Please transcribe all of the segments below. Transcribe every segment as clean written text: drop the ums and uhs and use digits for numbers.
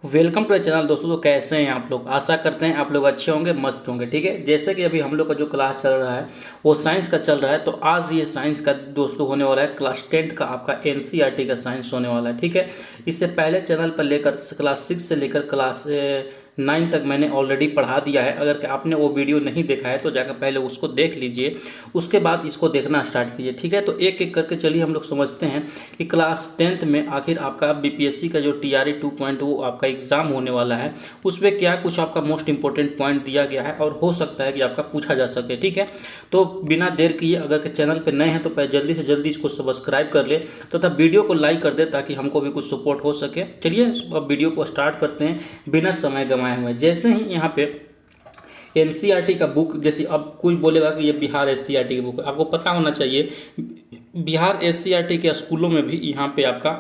Welcome to channel दोस्तों। तो कैसे हैं आप लोग? आशा करते हैं आप लोग अच्छे होंगे, मस्त होंगे। ठीक है, जैसे कि अभी हम लोग का जो क्लास चल रहा है वो साइंस का चल रहा है। तो आज ये साइंस का दोस्तों होने वाला है क्लास 10 का आपका एनसीईआरटी का साइंस होने वाला है। ठीक है, इससे पहले चैनल पर लेकर क्लास 6 से लेकर क्लास 9 तक मैंने ऑलरेडी पढ़ा दिया है। अगर कि आपने वो वीडियो नहीं देखा है तो जाकर पहले उसको देख लीजिए, उसके बाद इसको देखना स्टार्ट कीजिए। ठीक है, तो एक एक करके चलिए हम लोग समझते हैं कि क्लास 10th में आखिर आपका बीपीएससी का जो टीआरई 2.0 आपका एग्जाम होने वाला है उसमें क्या कुछ आपका मोस्ट इंपॉर्टेंट पॉइंट दिया गया है और हो सकता है कि आपका पूछा जा सके। ठीक है, तो बिना देर किए अगर के चैनल पर नए हैं तो जल्दी से जल्दी इसको सब्सक्राइब कर ले तथा बिल्डियो को लाइक कर दे ताकि हमको भी कुछ सपोर्ट हो सके। चलिए अब वीडियो को स्टार्ट करते हैं बिना समय गंवाए हुए। जैसे ही यहाँ पे एनसीईआरटी का बुक, जैसे अब कोई बोलेगा कि ये बिहार एससीईआरटी की बुक है, आपको पता होना चाहिए बिहार एससीईआरटी के स्कूलों में भी यहाँ पे आपका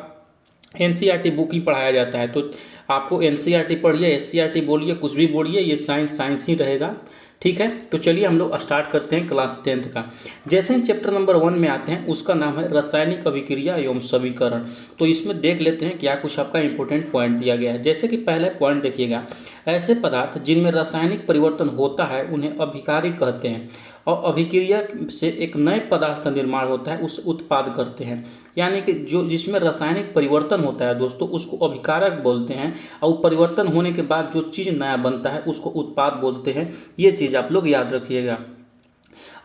एनसीईआरटी बुक ही पढ़ाया जाता है। तो आपको एनसीईआरटी पढ़िए, एससीईआरटी बोलिए, कुछ भी बोलिए, ये साइंस साइंस ही रहेगा। ठीक है, तो चलिए हम लोग स्टार्ट करते हैं क्लास 10th का। जैसे ही चैप्टर नंबर 1 में आते हैं, उसका नाम है रासायनिक अभिक्रिया एवं समीकरण। तो इसमें देख लेते हैं क्या कुछ आपका इंपॉर्टेंट पॉइंट दिया गया है। जैसे कि पहले पॉइंट देखिएगा, ऐसे पदार्थ जिनमें रासायनिक परिवर्तन होता है उन्हें अभिकारी कहते हैं और अभिक्रिया से एक नए पदार्थ का निर्माण होता है, उस उत्पाद करते हैं। यानी कि जो जिसमें रासायनिक परिवर्तन होता है दोस्तों उसको अभिकारक बोलते हैं, और परिवर्तन होने के बाद जो चीज़ नया बनता है उसको उत्पाद बोलते हैं। ये चीज़ आप लोग याद रखिएगा।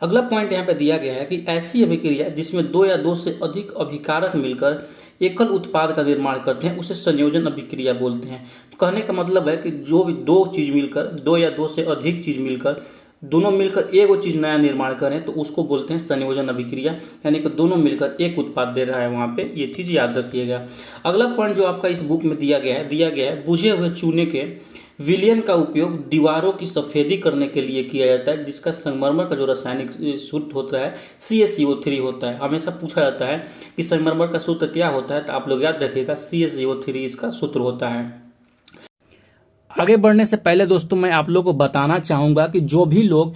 अगला पॉइंट यहाँ पे दिया गया है कि ऐसी अभिक्रिया जिसमें दो या दो से अधिक अभिकारक मिलकर एकल उत्पाद का निर्माण करते हैं उसे संयोजन अभिक्रिया बोलते हैं। कहने का मतलब है कि जो भी दो चीज़ मिलकर, दो या दो से अधिक चीज़ मिलकर, दोनों मिलकर एक वो चीज़ नया निर्माण करें तो उसको बोलते हैं संयोजन अभिक्रिया। यानी कि दोनों मिलकर एक उत्पाद दे रहा है वहाँ पे, ये चीज़ याद रखिएगा। अगला पॉइंट जो आपका इस बुक में दिया गया है बुझे हुए चूने के विलयन का उपयोग दीवारों की सफेदी करने के लिए किया जाता है, जिसका संगमरमर का जो रासायनिक सूत्र होता है CaCO3 होता है। हमेशा पूछा जाता है कि संगमरमर का सूत्र क्या होता है, तो आप लोग याद रखिएगा CaCO3 इसका सूत्र होता है। आगे बढ़ने से पहले दोस्तों मैं आप लोगों को बताना चाहूंगा कि जो भी लोग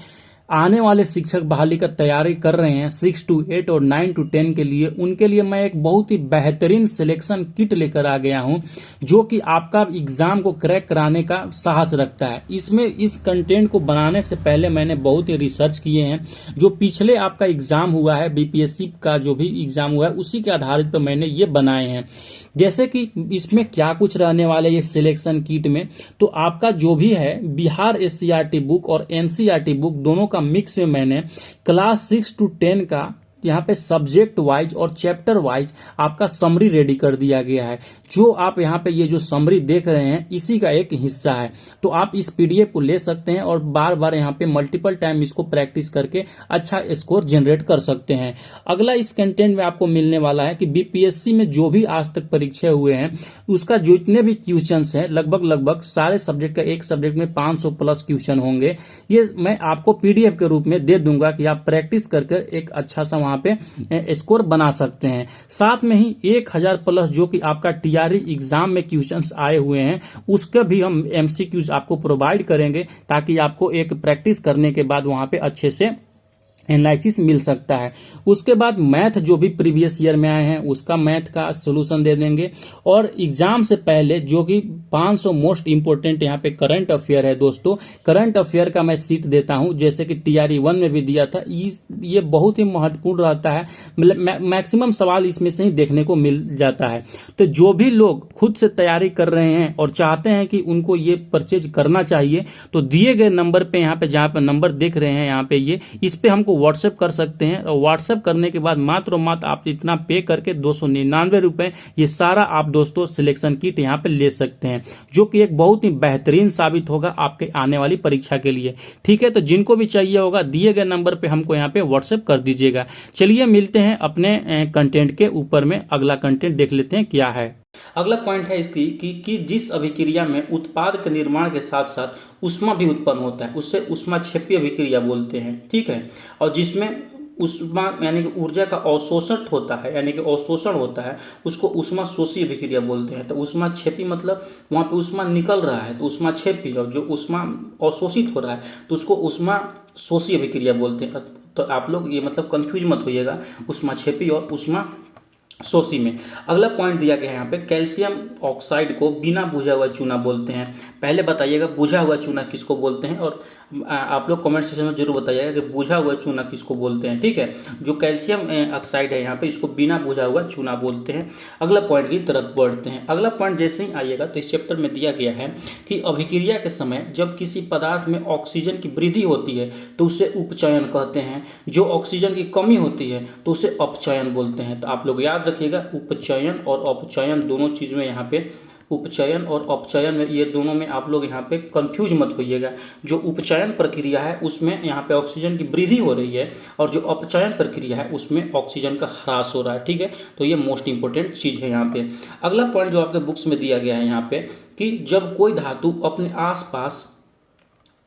आने वाले शिक्षक बहाली का तैयारी कर रहे हैं 6 to 8 और 9 to 10 के लिए, उनके लिए मैं एक बहुत ही बेहतरीन सिलेक्शन किट लेकर आ गया हूं जो कि आपका एग्जाम को क्रैक कराने का साहस रखता है। इसमें इस कंटेंट को बनाने से पहले मैंने बहुत ही रिसर्च किए हैं। जो पिछले आपका एग्जाम हुआ है बीपीएससी का जो भी एग्जाम हुआ है उसी के आधारित पर मैंने ये बनाए हैं। जैसे कि इसमें क्या कुछ रहने वाले ये सिलेक्शन किट में, तो आपका जो भी है बिहार एससीईआरटी बुक और एनसीईआरटी बुक दोनों का मिक्स में मैंने क्लास 6 to 10 का यहाँ पे सब्जेक्ट वाइज और चैप्टर वाइज आपका समरी रेडी कर दिया गया है। जो आप यहाँ पे ये जो समरी देख रहे हैं इसी का एक हिस्सा है। तो आप इस पीडीएफ को ले सकते हैं और बार बार यहाँ पे मल्टीपल टाइम इसको प्रैक्टिस करके अच्छा स्कोर जनरेट कर सकते हैं। अगला इस कंटेंट में आपको मिलने वाला है कि बीपीएससी में जो भी आज तक परीक्षा हुए हैं उसका जितने भी क्वेश्चन है लगभग सारे सब्जेक्ट का, एक सब्जेक्ट में 500 प्लस क्वेश्चन होंगे। ये मैं आपको पीडीएफ के रूप में दे दूंगा कि आप प्रैक्टिस करके एक अच्छा सा पे स्कोर बना सकते हैं। साथ में ही 1000 प्लस जो कि आपका टीआरई एग्जाम में क्वेश्चंस आए हुए हैं उसके भी हम एमसीक्यूज आपको प्रोवाइड करेंगे ताकि आपको एक प्रैक्टिस करने के बाद वहां पे अच्छे से एनालिसिस मिल सकता है। उसके बाद मैथ जो भी प्रीवियस ईयर में आए हैं उसका मैथ का सोल्यूशन दे देंगे। और एग्जाम से पहले जो कि 500 मोस्ट इंपोर्टेंट यहाँ पे करंट अफेयर है दोस्तों, करंट अफेयर का मैं सीट देता हूं जैसे कि टीआरई 1 में भी दिया था। ये बहुत ही महत्वपूर्ण रहता है, मतलब मैक्सिमम सवाल इसमें से ही देखने को मिल जाता है। तो जो भी लोग खुद से तैयारी कर रहे हैं और चाहते हैं कि उनको ये परचेज करना चाहिए तो दिए गए नंबर पे, यहाँ पे जहाँ पे नंबर देख रहे हैं यहाँ पे ये, इस पे हमको व्हाट्सएप कर सकते हैं। और व्हाट्सएप करने के बाद मात्र आप इतना पे करके 299 रुपए ये सारा आप दोस्तों सिलेक्शन किट यहाँ पे ले सकते हैं, जो कि एक बहुत ही बेहतरीन साबित होगा आपके आने वाली परीक्षा के लिए। ठीक है, तो जिनको भी चाहिए होगा दिए गए नंबर पे हमको यहाँ पे व्हाट्सएप कर दीजिएगा। चलिए मिलते हैं अपने कंटेंट के ऊपर में, अगला कंटेंट देख लेते हैं क्या है। अगला पॉइंट है इसकी कि जिस अभिक्रिया में उत्पाद के निर्माण के साथ साथ उष्मा भी उत्पन्न होता है उससे उष्माक्षेपी अभिक्रिया बोलते हैं। ठीक है, और जिसमें उष्मा यानी कि ऊर्जा का अवशोषण होता है, यानी कि अवशोषण होता है, उसको उष्मा शोषी अभिक्रिया बोलते हैं। तो उष्माक्षेपी मतलब वहाँ पे उष्मा निकल रहा है तो उष्माक्षेपी, और जो उष्मा अवशोषित हो रहा है तो उसको उष्मा शोषी अभिक्रिया बोलते हैं। तो आप लोग ये मतलब कंफ्यूज मत होइएगा उष्माक्षेपी और उष्मा सोसी में। अगला पॉइंट दिया गया है यहाँ पे, कैल्शियम ऑक्साइड को बिना बुझा हुआ चूना बोलते हैं। पहले बताइएगा बुझा हुआ चूना किसको बोलते हैं, और आप लोग कमेंट सेक्शन में जरूर बताइएगा कि बुझा हुआ चूना किसको बोलते हैं। ठीक है, जो कैल्शियम ऑक्साइड है यहाँ पे इसको बिना बुझा हुआ चूना बोलते हैं। अगला पॉइंट की तरफ बढ़ते हैं। अगला पॉइंट जैसे ही आइएगा तो इस चैप्टर में दिया गया है कि अभिक्रिया के समय जब किसी पदार्थ में ऑक्सीजन की वृद्धि होती है तो उसे उपचयन कहते हैं, जो ऑक्सीजन की कमी होती है तो उसे अपचयन बोलते हैं। तो आप लोग याद रखिएगा, उपचयन और अपचयन दोनों चीज़ में यहाँ पे, उपचयन और अपचयन में, ये दोनों में आप लोग यहाँ पे कंफ्यूज मत होइएगा। जो उपचयन प्रक्रिया है उसमें यहाँ पे ऑक्सीजन की वृद्धि हो रही है, और जो अपचयन प्रक्रिया है उसमें ऑक्सीजन का ह्रास हो रहा है। ठीक है, तो ये मोस्ट इंपॉर्टेंट चीज़ है यहाँ पे। अगला पॉइंट जो आपके बुक्स में दिया गया है यहाँ पे, कि जब कोई धातु अपने आसपास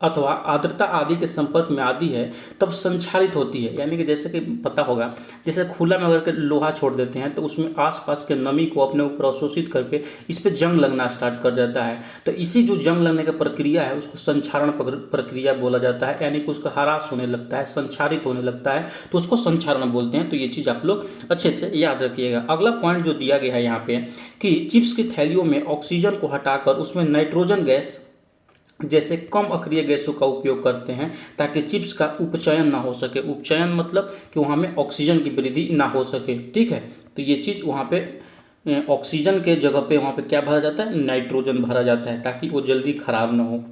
अथवा आर्द्रता आदि के संपर्क में आती है तब संक्षारित होती है। यानी कि जैसे कि पता होगा, जैसे खुला में अगर के लोहा छोड़ देते हैं तो उसमें आसपास के नमी को अपने ऊपर अवशोषित करके इस पर जंग लगना स्टार्ट कर देता है। तो इसी जो जंग लगने का प्रक्रिया है उसको संक्षारण प्रक्रिया बोला जाता है, यानी कि उसका ह्रास होने लगता है, संक्षारित होने लगता है, तो उसको संक्षारण बोलते हैं। तो ये चीज़ आप लोग अच्छे से याद रखिएगा। अगला पॉइंट जो दिया गया है यहाँ पे, कि चिप्स की थैलियों में ऑक्सीजन को हटाकर उसमें नाइट्रोजन गैस जैसे कम अक्रिय गैसों का उपयोग करते हैं ताकि चिप्स का उपचयन ना हो सके। उपचयन मतलब कि वहाँ में ऑक्सीजन की वृद्धि ना हो सके। ठीक है, तो ये चीज़ वहाँ पे ऑक्सीजन के जगह पे वहाँ पे क्या भरा जाता है, नाइट्रोजन भरा जाता है, ताकि वो जल्दी खराब ना हो।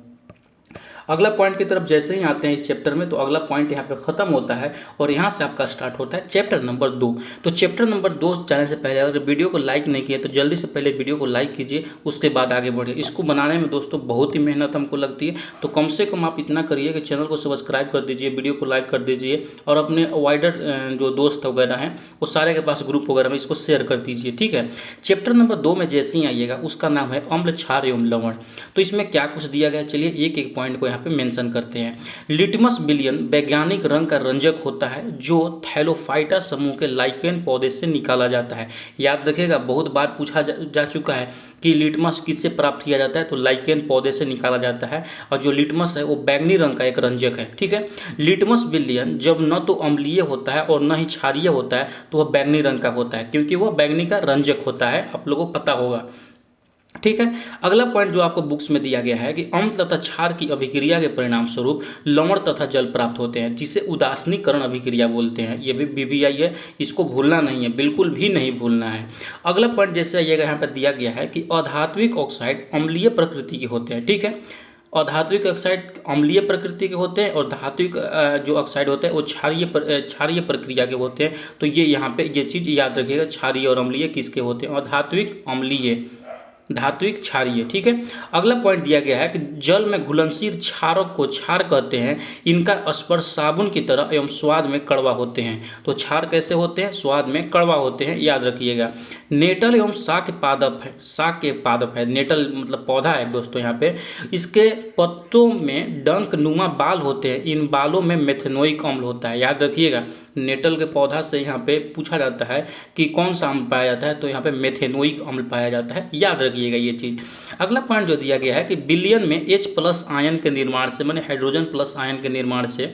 अगला पॉइंट की तरफ जैसे ही आते हैं इस चैप्टर में, तो अगला पॉइंट यहाँ पे खत्म होता है और यहाँ से आपका स्टार्ट होता है चैप्टर नंबर 2। तो चैप्टर नंबर 2 जाने से पहले अगर वीडियो को लाइक नहीं किया तो जल्दी से पहले वीडियो को लाइक कीजिए, उसके बाद आगे बढ़िए। इसको बनाने में दोस्तों बहुत ही मेहनत हमको लगती है, तो कम से कम आप इतना करिए कि चैनल को सब्सक्राइब कर दीजिए, वीडियो को लाइक कर दीजिए, और अपने वाइडर जो दोस्त वगैरह हैं वो सारे के पास ग्रुप वगैरह में इसको शेयर कर दीजिए। ठीक है, चैप्टर नंबर 2 में जैसे ही आइएगा उसका नाम है अम्ल, क्षार एवं लवण। तो इसमें क्या कुछ दिया गया, चलिए एक एक पॉइंट को यहाँ पे मेंशन करते हैं। लिटमस विलयन वैज्ञानिक रंग का रंजक होता है जो थैलोफाइटा समूह के लाइकेन पौधे से निकाला जाता है। याद रखिएगा, बहुत बार पूछा जा चुका है कि लिटमस किससे प्राप्त किया जाता है, तो लाइकेन पौधे से निकाला जाता है, और जो लिटमस है वो बैंगनी रंग का एक रंजक है। ठीक है, लिटमस विलयन जब न तो अम्लीय होता है और न ही क्षारीय होता है तो वह बैंगनी रंग का होता है, क्योंकि वह बैंगनी का रंजक होता है, आप लोगों को पता होगा। ठीक है, अगला पॉइंट जो आपको बुक्स में दिया गया है कि अम्ल तथा क्षार की अभिक्रिया के परिणाम स्वरूप लवण तथा जल प्राप्त होते हैं, जिसे उदासीनीकरण अभिक्रिया बोलते हैं। ये भी बीबीआई है, इसको भूलना नहीं है, बिल्कुल भी नहीं भूलना है। अगला पॉइंट जैसे ये यहाँ पर दिया गया है कि अधात्विक ऑक्साइड अम्लीय प्रकृति के होते हैं। ठीक है, अधात्विक ऑक्साइड अम्लीय प्रकृति के होते हैं और धात्विक जो ऑक्साइड होते हैं वो क्षारीय प्रक्रिया के होते हैं। तो ये यहाँ पे ये चीज़ याद रखिएगा, क्षारीय और अम्लीय किसके होते हैं, अधात्विक अम्लीय, धात्विक क्षारीय। ठीक है, अगला पॉइंट दिया गया है कि जल में घुलनशील क्षारक को क्षार कहते हैं, इनका स्पर्श साबुन की तरह एवं स्वाद में कड़वा होते हैं। तो क्षार कैसे होते हैं, स्वाद में कड़वा होते हैं, याद रखिएगा। नेटल एवं शाक पादप है, शाक के पादप है, नेटल मतलब पौधा है दोस्तों यहाँ पे। इसके पत्तों में डंक नुमा बाल होते हैं, इन बालों में मेथेनोइक अम्ल होता है। याद रखिएगा, नेटल के पौधा से यहाँ पे पूछा जाता है कि कौन सा अम्ल पाया जाता है, तो यहाँ पे मेथेनोइक अम्ल पाया जाता है, याद रखिएगा ये चीज़। अगला पॉइंट जो दिया गया है कि विलयन में H+ आयन के निर्माण से, माने हाइड्रोजन प्लस आयन के निर्माण से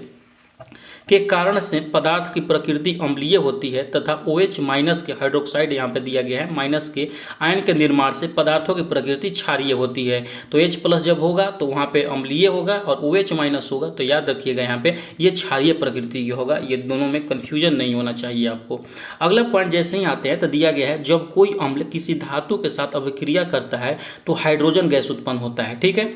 के कारण से पदार्थ की प्रकृति अम्लीय होती है, तथा OH- के हाइड्रोक्साइड यहाँ पे दिया गया है माइनस के आयन के निर्माण से पदार्थों की प्रकृति क्षारीय होती है। तो H+ जब होगा तो वहाँ पे अम्लीय होगा और OH- होगा, तो याद रखिएगा यहाँ पे ये क्षारीय प्रकृति की होगा। ये दोनों में कन्फ्यूजन नहीं होना चाहिए आपको। अगला पॉइंट जैसे ही आते हैं तो दिया गया है जब कोई अम्ल किसी धातु के साथ अभिक्रिया करता है तो हाइड्रोजन गैस उत्पन्न होता है। ठीक है,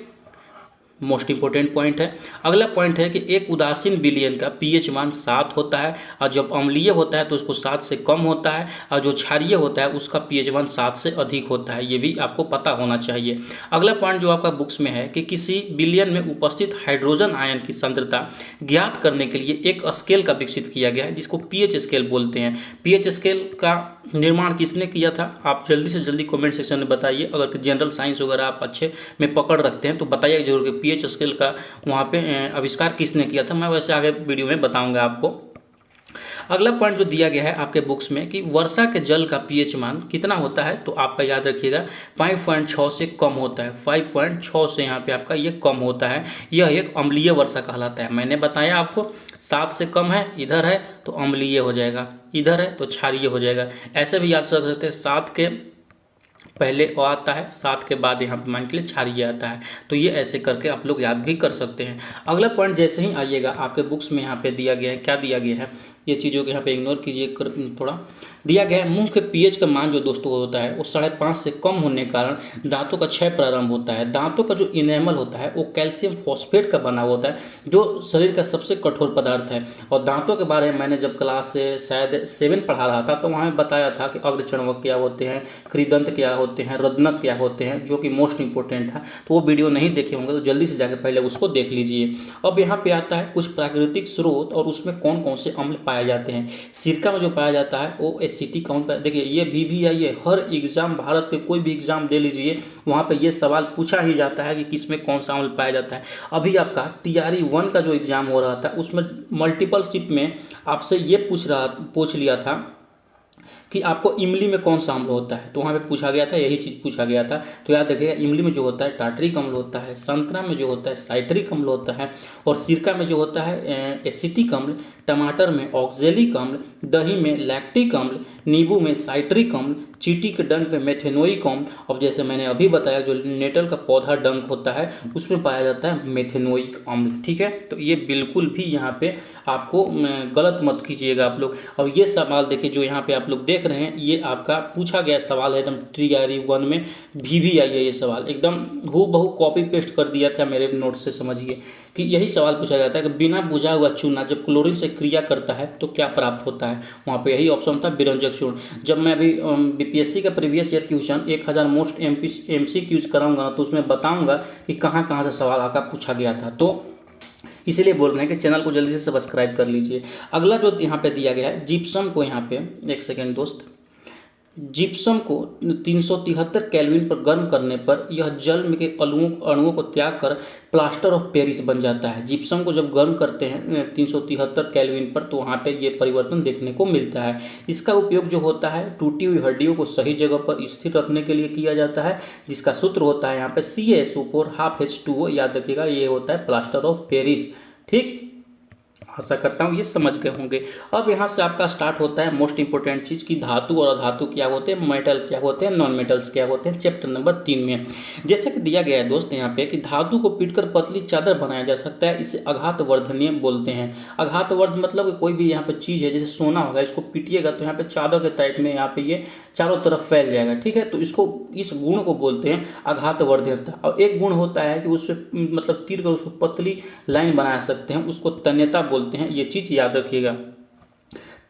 मोस्ट इंपोर्टेंट पॉइंट है। अगला पॉइंट है कि एक उदासीन विलयन का pH मान 7 होता है, और जब अम्लीय होता है तो उसको 7 से कम होता है, और जो क्षारीय होता है उसका pH मान 7 से अधिक होता है। ये भी आपको पता होना चाहिए। अगला पॉइंट जो आपका बुक्स में है कि किसी विलयन में उपस्थित हाइड्रोजन आयन की सांद्रता ज्ञात करने के लिए एक स्केल का विकसित किया गया है, जिसको pH स्केल बोलते हैं। pH स्केल का निर्माण किसने किया था, आप जल्दी से जल्दी कमेंट सेक्शन में बताइए। अगर जनरल साइंस वगैरह आप अच्छे में पकड़ रखते हैं तो बताइए जरूर कि pH स्केल का वहाँ पे आविष्कार किसने किया था। मैं वैसे आगे वीडियो में बताऊंगा आपको। अगला पॉइंट जो दिया गया है आपके बुक्स में कि वर्षा के जल का पीएच मान कितना होता है, तो आपका याद रखिएगा 5.6 से कम होता है। 5.6 से यहाँ पे आपका ये कम होता है, यह एक अम्लीय वर्षा कहलाता है। मैंने बताया आपको 7 से कम है इधर है तो अम्लीय हो जाएगा, इधर है तो क्षारीय हो जाएगा। ऐसे भी याद रख सकते हैं 7 के पहले ओ आता है, 7 के बाद यहाँ पे मान के लिए क्षारीय आता है। तो ये ऐसे करके आप लोग याद भी कर सकते हैं। अगला पॉइंट जैसे ही आइएगा आपके बुक्स में यहाँ पे दिया गया है, क्या दिया गया है, ये चीज़ों को यहाँ पे इग्नोर कीजिए, थोड़ा दिया गया है मुंह के पीएच का मान जो दोस्तों होता है वो 5.5 से कम होने के कारण दांतों का क्षय प्रारंभ होता है। दांतों का जो इनेमल होता है वो कैल्शियम फॉस्फेट का बना होता है, जो शरीर का सबसे कठोर पदार्थ है। और दांतों के बारे में मैंने जब क्लास से शायद 7 पढ़ा रहा था तो वहाँ में बताया था कि अग्रचर्वक क्या होते हैं, कृदंत क्या होते हैं, रत्नक क्या होते हैं, जो कि मोस्ट इंपॉर्टेंट था। तो वो वीडियो नहीं देखे होंगे तो जल्दी से जाकर पहले उसको देख लीजिए। अब यहाँ पे आता है कुछ प्राकृतिक स्रोत और उसमें कौन कौन से अम्ल पाए जाते हैं। सिरका में जो पाया जाता है वो एसिटिक अम्ल। देखिए ये VVI है, हर एग्जाम भारत के कोई भी एग्जाम दे लीजिए वहाँ पे ये सवाल पूछा ही जाता है कि किसमें कौन सा अम्ल पाया जाता है। अभी आपका TRE 1 का जो एग्जाम हो रहा था उसमें मल्टीपल शिफ्ट में आपसे ये पूछ लिया था कि आपको इमली में कौन सा अम्ल होता है, तो वहाँ पे पूछा गया था, यही चीज़ पूछा गया था। तो याद रखिएगा इमली में जो होता है टार्टरिक अम्ल होता है, संतरा में जो होता है साइट्रिक अम्ल होता है, और सिरका में जो होता है एसिटिक अम्ल, टमाटर में ऑक्जेलिक अम्ल, दही में लैक्टिक अम्ल, नींबू में साइट्रिक अम्ल, चींटी के डंक में मेथेनोइक अम्ल, और जैसे मैंने अभी बताया जो नेटल का पौधा डंक होता है उसमें पाया जाता है मेथेनोइक अम्ल। ठीक है, तो ये बिल्कुल भी यहाँ पे आपको गलत मत कीजिएगा आप लोग। और ये सवाल देखिए जो यहाँ पे आप लोग देख रहे हैं ये आपका पूछा गया सवाल है, एकदम TRE 1 में VVI है ये सवाल, एकदम हूबहू कॉपी पेस्ट कर दिया था मेरे नोट से। समझिए कि यही सवाल पूछा जाता है कि बिना बुझा हुआ चूना जब क्लोरीन से क्रिया करता है तो क्या प्राप्त होता है। वहाँ पे यही ऑप्शन था विरंजक चूर्ण। जब मैं अभी BPSC का previous year question 1000 most MCQs कराऊंगा तो उसमें बताऊंगा कि कहाँ कहाँ से सवाल आपका पूछा गया था। तो इसीलिए बोल रहे हैं कि चैनल को जल्दी से सब्सक्राइब कर लीजिए। अगला जो यहाँ पे दिया गया है जिप्सम को, यहाँ पे एक सेकेंड दोस्त, जिप्सम को 373 केल्विन पर गर्म करने पर यह जल में के अणुओं को त्याग कर प्लास्टर ऑफ पेरिस बन जाता है। जिप्सम को जब गर्म करते हैं 373 केल्विन पर तो वहाँ पे ये परिवर्तन देखने को मिलता है। इसका उपयोग जो होता है टूटी हुई हड्डियों को सही जगह पर स्थिर रखने के लिए किया जाता है, जिसका सूत्र होता है यहाँ पे CaSO4 ½ याद रखिएगा, ये होता है प्लास्टर ऑफ पेरिस। ठीक, आशा करता हूँ ये समझ गए होंगे। अब यहाँ से आपका स्टार्ट होता है मोस्ट इंपोर्टेंट चीज़ कि धातु और अधातु क्या होते हैं, मेटल क्या होते हैं, नॉन मेटल्स क्या होते हैं, चैप्टर नंबर 3 में। जैसे कि दिया गया है दोस्त यहाँ पे कि धातु को पीटकर पतली चादर बनाया जा सकता है, इसे आघातवर्धनीय बोलते हैं। आघातवर्ध मतलब कोई भी यहाँ पे चीज़ है, जैसे सोना होगा, इसको पीटिएगा तो यहाँ पे चादर के टाइप में यहाँ पे ये चारों तरफ फैल जाएगा। ठीक है, तो इसको इस गुण को बोलते हैं आघातवर्धकता। और एक गुण होता है कि उससे मतलब तीर कर उसको पतली लाइन बना सकते हैं, उसको तन्यता बोलते हैं। ये चीज़ याद रखिएगा।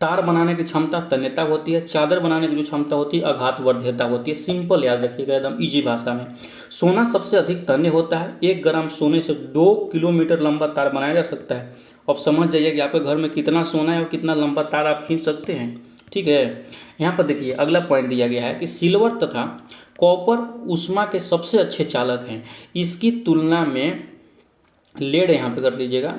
तार बनाने की क्षमता तन्यता होती है, चादर बनाने की जो क्षमता होती है आघातवर्धकता होती है। सिंपल याद रखिएगा एकदम इजी भाषा में। सोना सबसे अधिक तन्य होता है, 1 ग्राम सोने से 2 किलोमीटर लंबा तार बनाया जा सकता है। अब समझ जाइए कि आपके घर में कितना सोना है और कितना लंबा तार आप खींच सकते हैं। ठीक है, यहाँ पर देखिए अगला पॉइंट दिया गया है कि सिल्वर तथा कॉपर ऊष्मा के सबसे अच्छे चालक हैं। इसकी तुलना में लेड यहाँ पे कर लीजिएगा,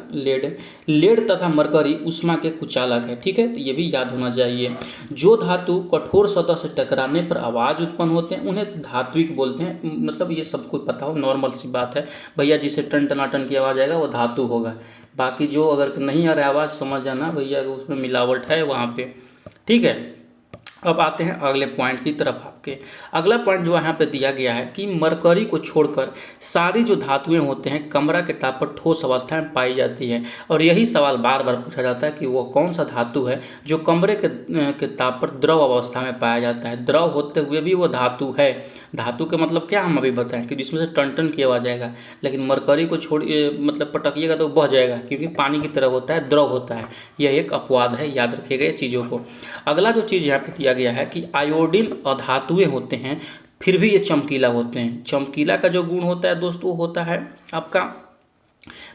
लेड तथा मरकरी ऊष्मा के कुचालक है। ठीक है, तो ये भी याद होना चाहिए। जो धातु कठोर सतह से टकराने पर आवाज़ उत्पन्न होते हैं उन्हें धात्विक बोलते हैं। मतलब ये सबको पता हो, नॉर्मल सी बात है भैया, जिसे टन टनाटन की आवाज़ आएगा वो धातु होगा। बाकी जो अगर नहीं आ रहा है आवाज़ समझ जाना भैया उसमें मिलावट है वहाँ पे। ठीक है, अब आते हैं अगले पॉइंट की तरफ आपके। अगला पॉइंट जो यहाँ पे दिया गया है कि मरकरी को छोड़कर सारी जो धातुएं होते हैं कमरा के ताप पर ठोस अवस्था में पाई जाती है। और यही सवाल बार बार पूछा जाता है कि वो कौन सा धातु है जो कमरे के ताप पर द्रव अवस्था में पाया जाता है। द्रव होते हुए भी वो धातु है। धातु के मतलब क्या हम अभी बताएं कि जिसमें से टन टन की आवाज़ आएगा, लेकिन मरकरी को छोड़िए मतलब पटकिएगा तो बह जाएगा, क्योंकि पानी की तरह होता है, द्रव होता है। यह एक अपवाद है, याद रखिएगा ये चीज़ों को। अगला जो चीज़ यहाँ पे दिया गया है कि आयोडीन अधातुएं होते हैं फिर भी ये चमकीला होते हैं। चमकीला का जो गुण होता है दोस्तों होता है आपका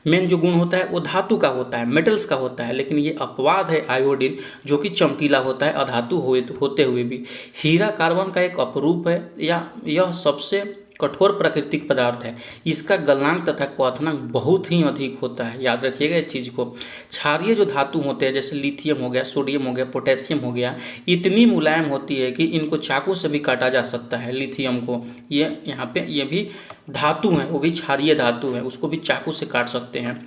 मेन जो गुण होता है वो धातु का होता है, मेटल्स का होता है, लेकिन ये अपवाद है आयोडीन जो कि चमकीला होता है अधातु होते हुए भी। हीरा कार्बन का एक अपरूप है या यह सबसे कठोर प्राकृतिक पदार्थ है। इसका गलनांक तथा क्वथनांक बहुत ही अधिक होता है, याद रखिएगा इस चीज़ को। क्षारीय जो धातु होते हैं जैसे लिथियम हो गया, सोडियम हो गया, पोटेशियम हो गया, इतनी मुलायम होती है कि इनको चाकू से भी काटा जा सकता है। लिथियम को ये यहाँ पे ये भी धातु है, वो भी क्षारीय धातु है, उसको भी चाकू से काट सकते हैं।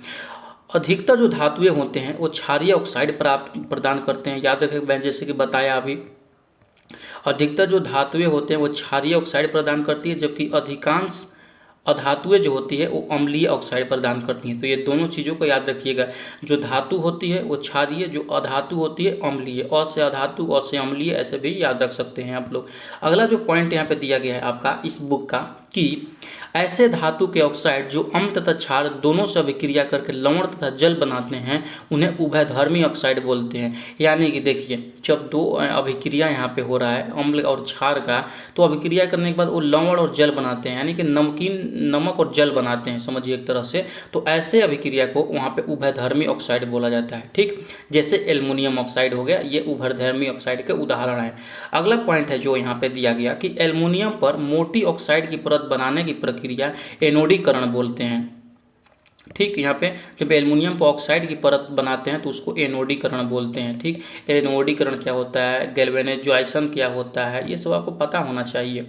अधिकतर जो धातुएं होते हैं वो क्षारीय ऑक्साइड प्रदान करते हैं, याद रखें मैं जैसे कि बताया अभी। अधिकतर जो धातुएं होते हैं वो क्षारीय ऑक्साइड प्रदान करती है, जबकि अधिकांश अधातुएं जो होती है वो अम्लीय ऑक्साइड प्रदान करती हैं। तो ये दोनों चीज़ों को याद रखिएगा, जो धातु होती है वो क्षारीय, जो अधातु होती है अम्लीय। अ से अधातु, अ से अम्लीय, ऐसे भी याद रख सकते हैं आप लोग। अगला जो पॉइंट यहाँ पे दिया गया है आपका इस बुक का, कि ऐसे धातु के ऑक्साइड जो अम्ल तथा क्षार दोनों से अभिक्रिया करके लवण तथा जल बनाते हैं उन्हें उभयधर्मी ऑक्साइड बोलते हैं। यानी कि देखिए, जब दो अभिक्रिया यहाँ पे हो रहा है अम्ल और क्षार का, तो अभिक्रिया करने के बाद वो लवण और जल बनाते हैं, यानी कि नमक और जल बनाते हैं, समझिए एक तरह से। तो ऐसे अभिक्रिया को वहाँ पे उभयधर्मी ऑक्साइड बोला जाता है, ठीक। जैसे एल्युमिनियम ऑक्साइड हो गया, ये उभयधर्मी ऑक्साइड के उदाहरण है। अगला पॉइंट है जो यहाँ पे दिया गया कि एल्युमिनियम पर मोटी ऑक्साइड की परत बनाने की प्रक्रिया एनोडीकरण बोलते हैं, ठीक। यहाँ पे जब एल्युमिनियम पर ऑक्साइड की परत बनाते हैं तो उसको एनोडीकरण बोलते हैं, ठीक। एनोडीकरण क्या होता है, गैल्वेनाइजेशन क्या होता है, ये सब आपको पता होना चाहिए।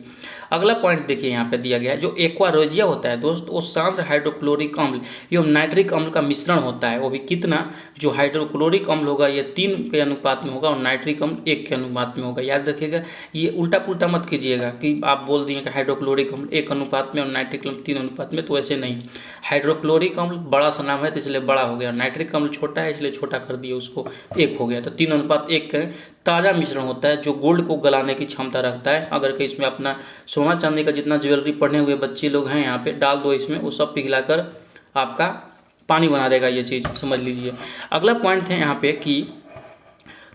अगला पॉइंट देखिए यहाँ पे दिया गया है, जो एक्वारोजिया होता है दोस्त, वो सांद्र हाइड्रोक्लोरिक अम्ल एवं नाइट्रिक अम्ल का मिश्रण होता है। वो भी कितना, जो हाइड्रोक्लोरिक अम्ल होगा ये 3 के अनुपात में होगा और नाइट्रिक अम्ल 1 के अनुपात में होगा। याद रखिएगा, ये उल्टा पुल्टा मत कीजिएगा कि आप बोल दिए कि हाइड्रोक्लोरिक अम्ल 1 अनुपात में और नाइट्रिक अम्ल 3 अनुपात में, तो ऐसे नहीं। हाइड्रोक्लोरिक अम्ल बड़ा सा नाम है तो इसलिए बड़ा हो गया, नाइट्रिक अम्ल छोटा है इसलिए छोटा कर दिए उसको, 1 हो गया। तो 3 अनुपात 1 का ताज़ा मिश्रण होता है जो गोल्ड को गलाने की क्षमता रखता है। अगर कि इसमें अपना सोना चांदी का जितना ज्वेलरी पहने हुए बच्चे लोग हैं यहाँ पे डाल दो इसमें, वो सब पिघलाकर आपका पानी बना देगा, ये चीज़ समझ लीजिए। अगला पॉइंट है यहाँ पे कि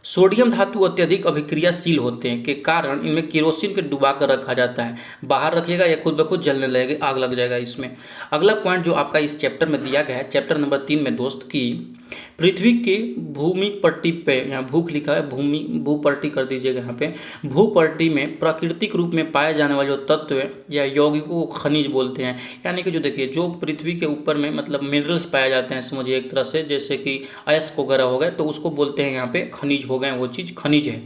सोडियम धातु अत्यधिक अभिक्रियाशील होते हैं के कारण इनमें केरोसिन के डुबा कर रखा जाता है। बाहर रखिएगा या खुद ब खुद जलने लगेगी, आग लग जाएगा इसमें। अगला पॉइंट जो आपका इस चैप्टर में दिया गया है, चैप्टर नंबर 3 में दोस्त, की पृथ्वी के भूमि पट्टी पे, यहाँ भूख लिखा है, भूपट्टी कर दीजिएगा यहाँ पे। भूपट्टी में प्राकृतिक रूप में पाए जाने वाले जो तत्व या यौगिकों को खनिज बोलते हैं। यानी कि जो देखिए, जो पृथ्वी के ऊपर में मतलब मिनरल्स पाए जाते हैं, समझिए एक तरह से, जैसे कि अयस्क वगैरह हो गए, तो उसको बोलते हैं यहाँ पे खनिज हो गए, वो चीज़ खनिज है।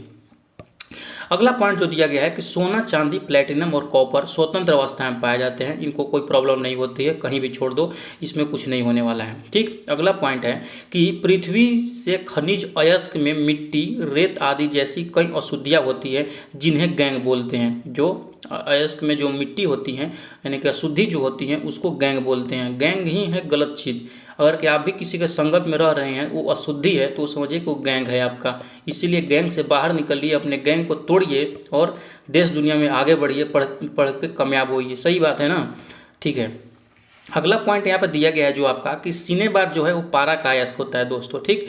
अगला पॉइंट जो दिया गया है कि सोना, चांदी, प्लेटिनम और कॉपर स्वतंत्र अवस्था में पाए जाते हैं, इनको कोई प्रॉब्लम नहीं होती है, कहीं भी छोड़ दो, इसमें कुछ नहीं होने वाला है, ठीक। अगला पॉइंट है कि पृथ्वी से खनिज अयस्क में मिट्टी, रेत आदि जैसी कई अशुद्धियाँ होती है जिन्हें गैंग बोलते हैं। जो अयस्क में जो मिट्टी होती हैं यानी कि अशुद्धि जो होती हैं उसको गैंग बोलते हैं। गैंग ही है गलत चीज़। अगर कि आप भी किसी के संगत में रह रहे हैं, वो अशुद्धि है, तो समझिए कि वो गैंग है आपका। इसीलिए गैंग से बाहर निकलिए, अपने गैंग को तोड़िए और देश दुनिया में आगे बढ़िए, पढ़ के कामयाब होइए। सही बात है ना, ठीक है। अगला पॉइंट यहाँ पर दिया गया है जो आपका कि सिनेबार जो है वो पारा का अयस्क होता है दोस्तों, ठीक।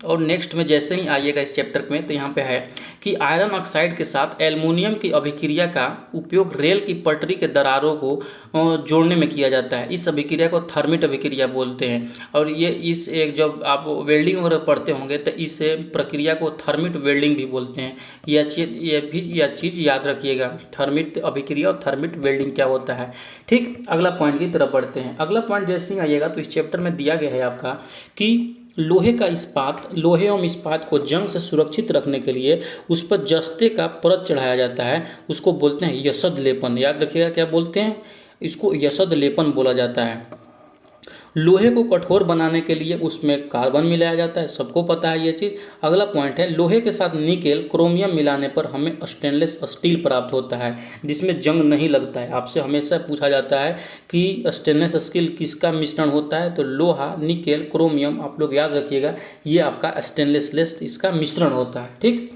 और नेक्स्ट में जैसे ही आइएगा इस चैप्टर में, तो यहाँ पे है कि आयरन ऑक्साइड के साथ एल्युमिनियम की अभिक्रिया का उपयोग रेल की पटरी के दरारों को जोड़ने में किया जाता है। इस अभिक्रिया को थर्मिट अभिक्रिया बोलते हैं। और ये इस एक जब आप वेल्डिंग वगैरह पढ़ते होंगे तो इस प्रक्रिया को थर्मिट वेल्डिंग भी बोलते हैं। यह चीज़ याद रखिएगा, थर्मिट अभिक्रिया और थर्मिट वेल्डिंग क्या होता है, ठीक। अगला पॉइंट की तरफ बढ़ते हैं। अगला पॉइंट जैसे ही आइएगा तो इस चैप्टर में दिया गया है आपका कि लोहे एवं इस्पात को जंग से सुरक्षित रखने के लिए उस पर जस्ते का परत चढ़ाया जाता है, उसको बोलते हैं यशद लेपन। याद रखिएगा क्या बोलते हैं, इसको यशद लेपन बोला जाता है। लोहे को कठोर बनाने के लिए उसमें कार्बन मिलाया जाता है, सबको पता है ये चीज़। अगला पॉइंट है, लोहे के साथ निकेल क्रोमियम मिलाने पर हमें स्टेनलेस स्टील प्राप्त होता है जिसमें जंग नहीं लगता है। आपसे हमेशा पूछा जाता है कि स्टेनलेस स्टील किसका मिश्रण होता है, तो लोहा, निकेल, क्रोमियम, आप लोग याद रखिएगा, ये आपका स्टेनलेस इसका मिश्रण होता है, ठीक।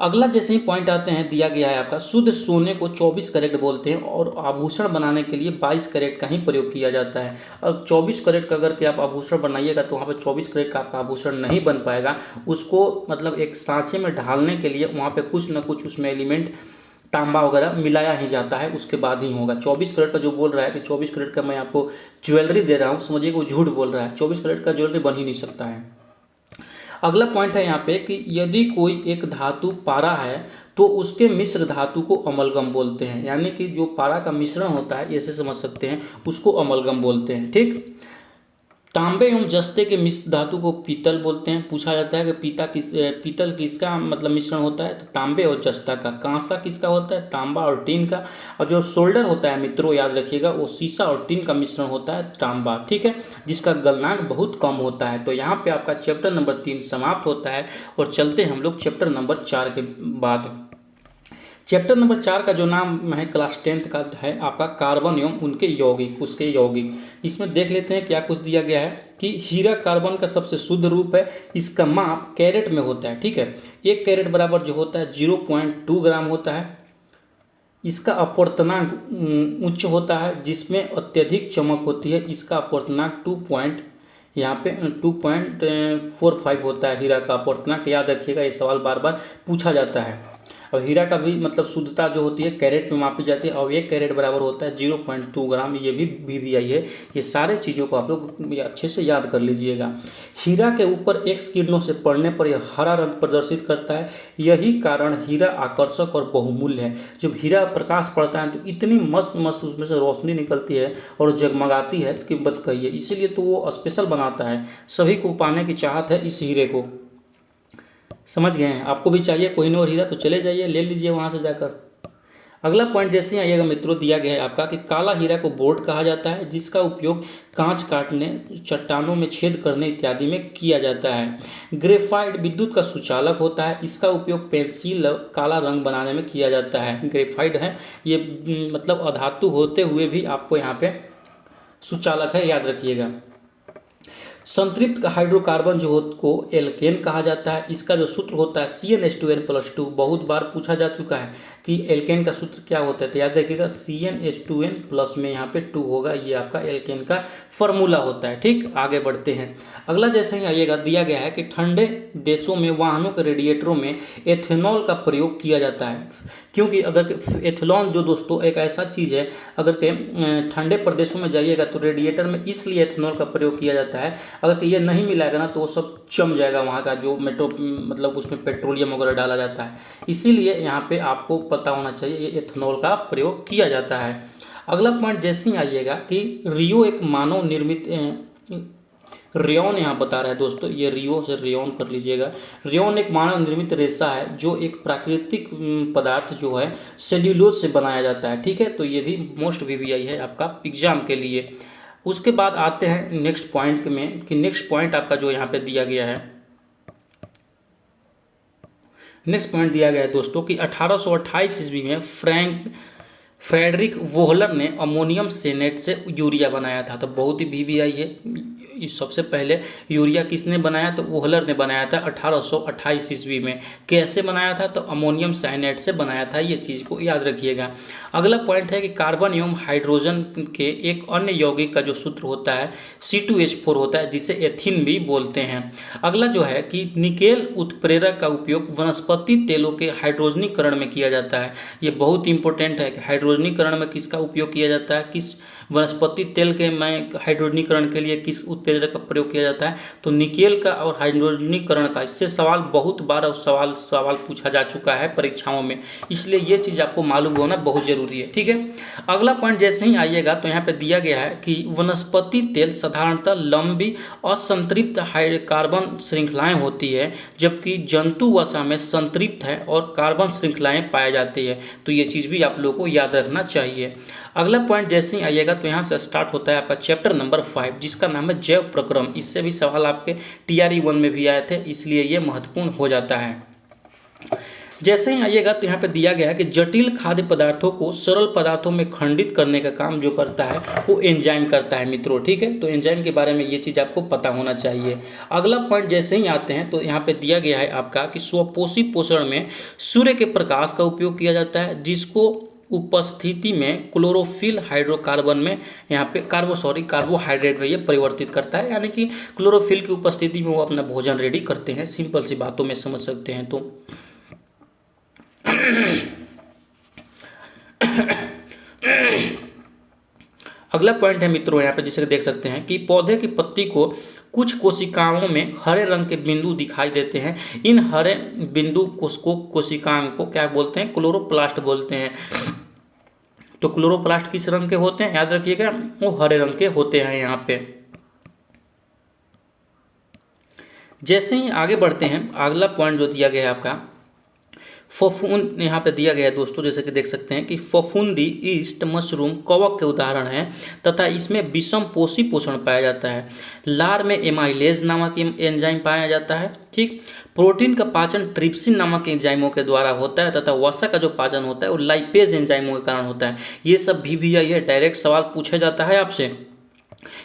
अगला जैसे ही पॉइंट आते हैं, दिया गया है आपका शुद्ध सोने को 24 कैरेट बोलते हैं और आभूषण बनाने के लिए 22 कैरेट का ही प्रयोग किया जाता है। और 24 कैरेट का अगर कि आप आभूषण बनाइएगा तो वहाँ पर 24 कैरेट का आपका आभूषण नहीं बन पाएगा। उसको मतलब एक सांचे में ढालने के लिए वहाँ पे कुछ ना कुछ उसमें एलिमेंट तांबा वगैरह मिलाया ही जाता है, उसके बाद ही होगा। 24 कैरेट का जो बोल रहा है कि 24 कैरेट का मैं आपको ज्वेलरी दे रहा हूँ, समझिए वो झूठ बोल रहा है। 24 कैरेट का ज्वेलरी बन ही नहीं सकता है। अगला पॉइंट है यहाँ पे कि यदि कोई एक धातु पारा है तो उसके मिश्र धातु को अमलगम बोलते हैं। यानी कि जो पारा का मिश्रण होता है, ऐसे समझ सकते हैं, उसको अमलगम बोलते हैं। ठीक। तांबे एवं जस्ते के मिश्र धातु को पीतल बोलते हैं। पूछा जाता है कि पीतल किसका मतलब मिश्रण होता है, तो तांबे और जस्ता का। कांसा किसका होता है, तांबा और टीन का। और जो सोल्डर होता है मित्रों, याद रखिएगा, वो सीसा और टीन का मिश्रण होता है, तांबा। ठीक है, जिसका गलनांक बहुत कम होता है। तो यहाँ पे आपका चैप्टर नंबर 3 समाप्त होता है और चलते हैं हम लोग चैप्टर नंबर 4 के बाद। चैप्टर नंबर 4 का जो नाम है क्लास 10 का है आपका कार्बन एवं उनके यौगिक, उसके यौगिक। इसमें देख लेते हैं क्या कुछ दिया गया है कि हीरा कार्बन का सबसे शुद्ध रूप है। इसका माप कैरेट में होता है। ठीक है, 1 कैरेट बराबर जो होता है 0.2 ग्राम होता है। इसका अपवर्तनांक उच्च होता है, जिसमें अत्यधिक चमक होती है। इसका अपवर्तनांक 2.45 होता है। हीरा का अपवर्तनांक याद रखिएगा, ये सवाल बार बार पूछा जाता है। और हीरा का भी मतलब शुद्धता जो होती है कैरेट में मापी जाती है, और 1 कैरेट बराबर होता है 0.2 ग्राम। ये भी VVI है। ये सारे चीज़ों को आप लोग अच्छे से याद कर लीजिएगा। हीरा के ऊपर एक्स किरणों से पड़ने पर यह हरा रंग प्रदर्शित करता है। यही कारण हीरा आकर्षक और बहुमूल्य है। जब हीरा प्रकाश पड़ता है तो इतनी मस्त मस्त उसमें से रोशनी निकलती है और जगमगाती है कि मत कहिए। इसीलिए तो वो स्पेशल बनाता है। सभी को पाने की चाहत है इस हीरे को। समझ गए हैं? आपको भी चाहिए कोहिनूर हीरा तो चले जाइए, ले लीजिए वहाँ से जाकर। अगला पॉइंट जैसे ही आइएगा मित्रों, दिया गया है आपका कि काला हीरा को बोर्ड कहा जाता है, जिसका उपयोग कांच काटने, चट्टानों में छेद करने इत्यादि में किया जाता है। ग्रेफाइट विद्युत का सुचालक होता है। इसका उपयोग पेंसिल काला रंग बनाने में किया जाता है। ग्रेफाइट है ये मतलब अधातु होते हुए भी आपको यहाँ पे सुचालक है, याद रखिएगा। संतृप्त हाइड्रोकार्बन जो को एल्केन कहा जाता है। इसका जो सूत्र होता है CnH2n+2। बहुत बार पूछा जा चुका है कि एल्केन का सूत्र क्या होता है, तो याद रखिएगा CnH2n+ में यहाँ पे 2 होगा। ये आपका एल्केन का फॉर्मूला होता है। ठीक, आगे बढ़ते हैं। अगला जैसे ही आइएगा, दिया गया है कि ठंडे देशों में वाहनों के रेडिएटरों में एथेनॉल का प्रयोग किया जाता है। क्योंकि अगर एथेनॉल जो दोस्तों एक ऐसा चीज़ है, अगर के ठंडे प्रदेशों में जाइएगा तो रेडिएटर में इसलिए एथेनॉल का प्रयोग किया जाता है। अगर ये नहीं मिलाएगा ना तो वो सब जम जाएगा, वहाँ का जो मतलब उसमें पेट्रोलियम वगैरह डाला जाता है। इसीलिए यहाँ पे आपको पता होना चाहिए ये एथेनॉल का प्रयोग किया जाता है। अगला पॉइंट जैसे ही आइएगा कि रियो एक मानव निर्मित रेयॉन यहाँ बता रहा है दोस्तों, ये रियो से रेयॉन कर लीजिएगा। रेयॉन एक मानव निर्मित रेशा है जो एक प्राकृतिक पदार्थ जो है सेल्यूलोज से बनाया जाता है। ठीक है, तो ये भी मोस्ट VVI है आपका एग्जाम के लिए। उसके बाद आते हैं नेक्स्ट पॉइंट में कि नेक्स्ट पॉइंट आपका जो यहाँ पे दिया गया है, नेक्स्ट पॉइंट दिया गया है दोस्तों कि 1828 ईस्वी में फ्रेडरिक वोहलर ने अमोनियम सेनेट से यूरिया बनाया था। तो बहुत ही VVI है। सबसे पहले यूरिया किसने बनाया, तो वोहलर ने बनाया था 1828 ईस्वी में। कैसे बनाया था, तो अमोनियम साइनेट से बनाया था। ये चीज़ को याद रखिएगा। अगला पॉइंट है कि कार्बन एवं हाइड्रोजन के एक अन्य यौगिक का जो सूत्र होता है C2H4 होता है, जिसे एथिन भी बोलते हैं। अगला जो है कि निकेल उत्प्रेरक का उपयोग वनस्पति तेलों के हाइड्रोजनीकरण में किया जाता है। ये बहुत इंपॉर्टेंट है कि हाइड्रोजनीकरण में किसका उपयोग किया जाता है, किस वनस्पति तेल के में हाइड्रोजनीकरण के लिए किस उत्प्रेरक का प्रयोग किया जाता है, तो निकेल का और हाइड्रोजनीकरण का। इससे सवाल बहुत बार सवाल पूछा जा चुका है परीक्षाओं में, इसलिए ये चीज़ आपको मालूम होना बहुत जरूरी है। ठीक है, अगला पॉइंट जैसे ही आइएगा तो यहाँ पे दिया गया है कि वनस्पति तेल साधारणतः लंबी असंतृप्त कार्बन श्रृंखलाएं होती है, जबकि जंतु वसा में संतृप्त है और कार्बन श्रृंखलाएं पाई जाती है। तो ये चीज़ भी आप लोगों को याद रखना चाहिए। अगला पॉइंट जैसे ही आइएगा तो यहाँ से स्टार्ट होता है आपका चैप्टर नंबर 5, जिसका नाम है जैव प्रक्रम। इससे भी सवाल आपके TRE 1 में भी आए थे, इसलिए ये महत्वपूर्ण हो जाता है। जैसे ही आइएगा तो यहाँ पे दिया गया है कि जटिल खाद्य पदार्थों को सरल पदार्थों में खंडित करने का काम जो करता है वो एंजाइम करता है मित्रों। ठीक है, तो एंजाइम के बारे में ये चीज़ आपको पता होना चाहिए। अगला पॉइंट जैसे ही आते हैं तो यहाँ पे दिया गया है आपका कि स्वपोषी पोषण में सूर्य के प्रकाश का उपयोग किया जाता है, जिसको उपस्थिति में क्लोरोफिल हाइड्रोकार्बन में यहाँ पे कार्बोहाइड्रेट में ये परिवर्तित करता है। यानी कि क्लोरोफिल की उपस्थिति में वो अपना भोजन रेडी करते हैं। सिंपल सी बातों में समझ सकते हैं। तो अगला पॉइंट है मित्रों यहाँ पे जैसे देख सकते हैं कि पौधे की पत्ती को कुछ कोशिकाओं में हरे रंग के बिंदु दिखाई देते हैं। इन हरे बिंदु कोशिकाओं को क्या बोलते हैं? क्लोरोप्लास्ट बोलते हैं। तो क्लोरोप्लास्ट किस रंग के होते हैं? याद रखिएगा, वो हरे रंग के होते हैं। यहाँ पे जैसे ही आगे बढ़ते हैं, अगला पॉइंट जो दिया गया है आपका फफूंद, यहाँ पे दिया गया है दोस्तों, जैसे कि देख सकते हैं कि फफूंदी ईस्ट मशरूम कवक के उदाहरण है तथा इसमें विषम पोषी पोषण पाया जाता है। लार में एमाइलेज नामक एंजाइम पाया जाता है। ठीक, प्रोटीन का पाचन ट्रिप्सिन नामक एंजाइमों के द्वारा होता है तथा वसा का जो पाचन होता है वो लाइपेज एंजाइमों के कारण होता है। ये सब भी है, डायरेक्ट सवाल पूछा जाता है आपसे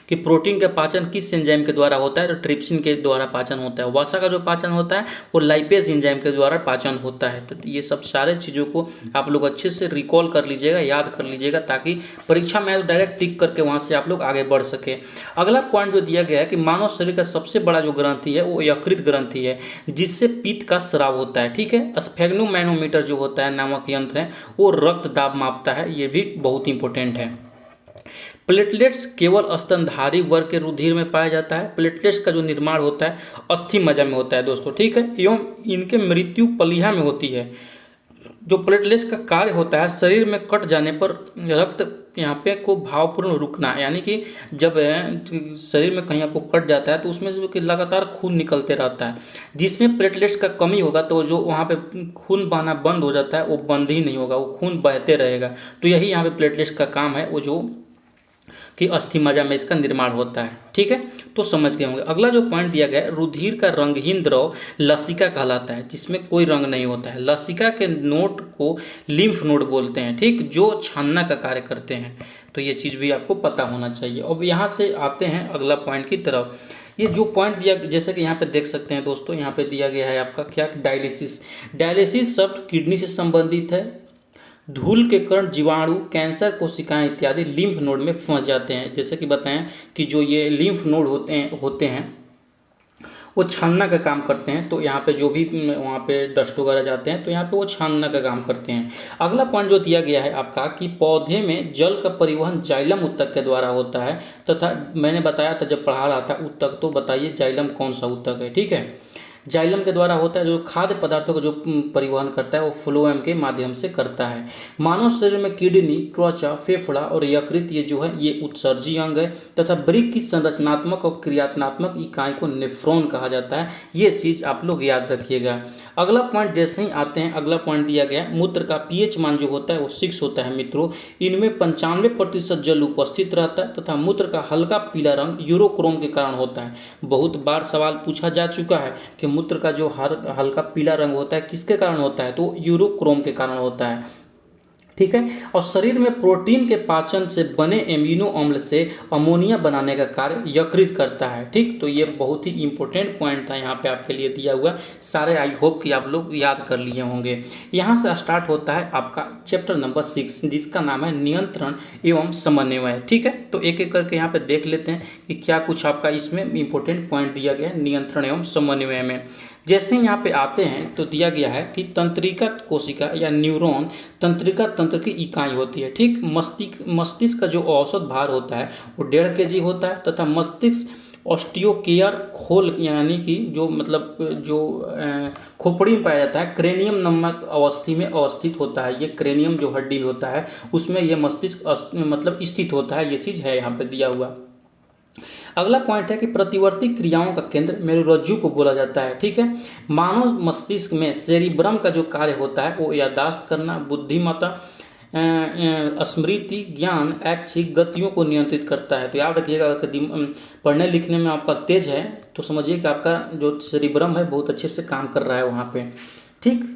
कि प्रोटीन का पाचन किस एंजाइम के द्वारा होता है? तो ट्रिप्सिन के द्वारा पाचन होता है। वसा का जो पाचन होता है वो लाइपेज एंजाइम के द्वारा पाचन होता है। तो ये सब सारे चीज़ों को आप लोग अच्छे से रिकॉल कर लीजिएगा, याद कर लीजिएगा, ताकि परीक्षा में डायरेक्ट टिक करके वहाँ से आप लोग आगे बढ़ सके। अगला पॉइंट जो दिया गया है कि मानव शरीर का सबसे बड़ा जो ग्रंथि है वो यकृत ग्रंथि है, जिससे पित्त का स्राव होता है। ठीक है, स्फेग्नोमैनोमीटर जो होता है नामक यंत्र है वो रक्त दाब मापता है। ये भी बहुत इंपॉर्टेंट है। प्लेटलेट्स केवल स्तनधारी वर्ग के रुधिर में पाया जाता है। प्लेटलेट्स का जो निर्माण होता है अस्थि मज्जा में होता है दोस्तों। ठीक है, एवं इनके मृत्यु पलिया में होती है। जो प्लेटलेट्स का कार्य होता है, शरीर में कट जाने पर रक्त यहाँ पे को भावपूर्ण रुकना, यानी कि जब शरीर में कहीं आपको कट जाता है तो उसमें से कि लगातार खून निकलते रहता है। जिसमें प्लेटलेट्स का कमी होगा तो जो वहाँ पे खून बहना बंद हो जाता है वो बंद ही नहीं होगा, वो खून बहते रहेगा। तो यही यहाँ पे प्लेटलेट्स का काम है, वो जो कि अस्थि मज्जा में इसका निर्माण होता है। ठीक है, तो समझ गए होंगे। अगला जो पॉइंट दिया गया है, रुधिर का रंगहीन द्रव लसिका कहलाता है, जिसमें कोई रंग नहीं होता है। लसिका के नोड को लिम्फ नोड बोलते हैं। ठीक, जो छानना का कार्य करते हैं। तो ये चीज़ भी आपको पता होना चाहिए। अब यहाँ से आते हैं अगला पॉइंट की तरफ। ये जो पॉइंट दिया, जैसे कि यहाँ पे देख सकते हैं दोस्तों, यहाँ पे दिया गया है आपका क्या? डायलिसिस। डायलिसिस शब्द किडनी से संबंधित है। धूल के कारण जीवाणु, कैंसर कोशिकाएं इत्यादि लिम्फ नोड में फंस जाते हैं। जैसे कि बताएं कि जो ये लिम्फ नोड होते हैं वो छानना का काम करते हैं। तो यहाँ पे जो भी वहाँ पे डस्ट वगैरह जाते हैं तो यहाँ पे वो छानना का काम करते हैं। अगला पॉइंट जो दिया गया है आपका कि पौधे में जल का परिवहन जाइलम उत्तक के द्वारा होता है तथा मैंने बताया था जब पढ़ा रहा था उत्तक, तो बताइए जाइलम कौन सा उत्तक है? ठीक है, जाइलम के द्वारा होता है। जो खाद्य पदार्थों का जो परिवहन करता है वो फ्लोएम के माध्यम से करता है। मानव शरीर में किडनी, त्वचा, फेफड़ा और यकृत ये जो है ये उत्सर्जी अंग है तथा वृक्क की संरचनात्मक और क्रियात्मक इकाई को नेफ्रॉन कहा जाता है। ये चीज आप लोग याद रखिएगा। अगला पॉइंट जैसे ही आते हैं, अगला पॉइंट दिया गया है मूत्र का पीएच मान जो होता है वो 6 होता है मित्रों। इनमें 95% जल उपस्थित रहता है तथा मूत्र का हल्का पीला रंग यूरोक्रोम के कारण होता है। बहुत बार सवाल पूछा जा चुका है कि मूत्र का जो हल्का पीला रंग होता है किसके कारण होता है? तो यूरोक्रोम के कारण होता है। ठीक है, और शरीर में प्रोटीन के पाचन से बने एमिनो अम्ल से अमोनिया बनाने का कार्य यकृत करता है। ठीक, तो ये बहुत ही इंपॉर्टेंट पॉइंट था यहाँ पे आपके लिए दिया हुआ। सारे आई होप कि आप लोग याद कर लिए होंगे। यहाँ से स्टार्ट होता है आपका चैप्टर नंबर 6, जिसका नाम है नियंत्रण एवं समन्वय। ठीक है, तो एक एक करके यहाँ पे देख लेते हैं कि क्या कुछ आपका इसमें इंपॉर्टेंट पॉइंट दिया गया है नियंत्रण एवं समन्वय में। जैसे यहाँ पे आते हैं तो दिया गया है कि तंत्रिका कोशिका या न्यूरॉन तंत्रिका तंत्र की इकाई होती है। ठीक, मस्तिष्क का जो औसत भार होता है वो 1.5 kg होता है तथा मस्तिष्क ऑस्टियोकेयर खोल यानी कि जो मतलब जो खोपड़ी में पाया जाता है क्रेनियम नामक अवस्थी में अवस्थित होता है। ये क्रेनियम जो हड्डी होता है उसमें ये मस्तिष्क मतलब स्थित होता है। ये चीज़ है यहाँ पे दिया हुआ। अगला पॉइंट है कि प्रतिवर्ती क्रियाओं का केंद्र मेरुरज्जु को बोला जाता है। ठीक है, मानव मस्तिष्क में सेरिब्रम का जो कार्य होता है वो याददाश्त करना, बुद्धिमत्ता, स्मृति, ज्ञान, ऐच्छिक गतियों को नियंत्रित करता है। तो याद रखिएगा, अगर पढ़ने लिखने में आपका तेज है तो समझिए कि आपका जो सेरिब्रम है बहुत अच्छे से काम कर रहा है वहाँ पे। ठीक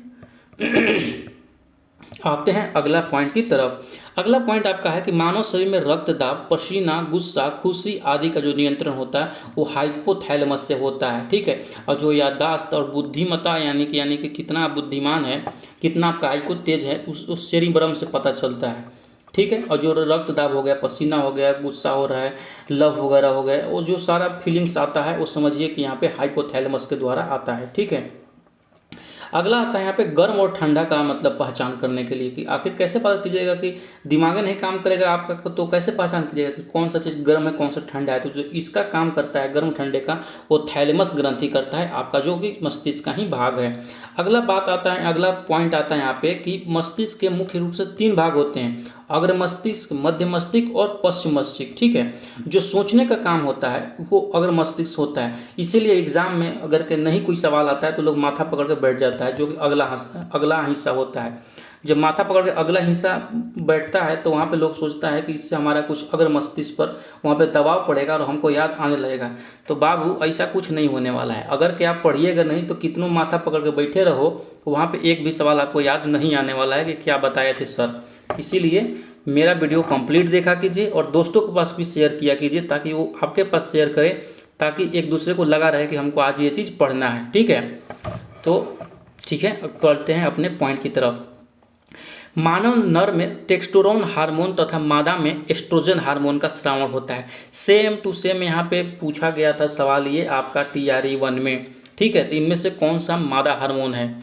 आते हैं अगला पॉइंट की तरफ। अगला पॉइंट आपका है कि मानव शरीर में रक्तदाब, पसीना, गुस्सा, खुशी आदि का जो नियंत्रण होता है वो हाइपोथैलेमस से होता है। ठीक है, और जो याददाश्त और बुद्धिमत्ता यानी कि कितना बुद्धिमान है, कितना आपका आईक्यू तेज है, उस सेरिब्रम से पता चलता है। ठीक है, और जो रक्तदाब हो गया, पसीना हो गया, गुस्सा हो रहा है, लव वगैरह हो गया, वो जो सारा फीलिंग्स आता है वो समझिए कि यहाँ पे हाइपोथैलेमस के द्वारा आता है। ठीक है, अगला आता है यहाँ पे गर्म और ठंडा का मतलब पहचान करने के लिए कि आखिर कैसे पता कीजिएगा कि दिमाग नहीं काम करेगा आपका तो कैसे पहचान कीजिएगा कि कौन सा चीज़ गर्म है कौन सा ठंडा है। तो जो इसका काम करता है गर्म ठंडे का वो थैलेमस ग्रंथि करता है आपका, जो कि मस्तिष्क का ही भाग है। अगला पॉइंट आता है यहाँ पे कि मस्तिष्क के मुख्य रूप से 3 भाग होते हैं, अग्र मस्तिष्क, मध्य मस्तिष्क और पश्चिम मस्तिष्क। ठीक है, जो सोचने का काम होता है वो अग्र मस्तिष्क होता है। इसीलिए एग्जाम में अगर के नहीं कोई सवाल आता है तो लोग माथा पकड़ के बैठ जाता है, जो कि अगला हिस्सा होता है। जब माथा पकड़ के अगला हिस्सा बैठता है तो वहाँ पे लोग सोचता है कि इससे हमारा कुछ अग्र मस्तिष्क पर वहाँ पे दबाव पड़ेगा और हमको याद आने लगेगा। तो बाबू ऐसा कुछ नहीं होने वाला है। अगर कि आप पढ़िएगा नहीं तो कितनों माथा पकड़ के बैठे रहो तो वहाँ पे एक भी सवाल आपको याद नहीं आने वाला है कि क्या बताए थे सर। इसीलिए मेरा वीडियो कंप्लीट देखा कीजिए और दोस्तों के पास भी शेयर किया कीजिए ताकि वो आपके पास शेयर करे, ताकि एक दूसरे को लगा रहे कि हमको आज ये चीज़ पढ़ना है। ठीक है, तो ठीक है, अब बढ़ते हैं अपने पॉइंट की तरफ। मानव नर में टेस्टोस्टेरोन हार्मोन तथा मादा में एस्ट्रोजन हार्मोन का श्रावण होता है। सेम टू सेम यहाँ पे पूछा गया था सवाल ये आपका TRE 1 में। ठीक है, तो इनमें से कौन सा मादा हार्मोन है?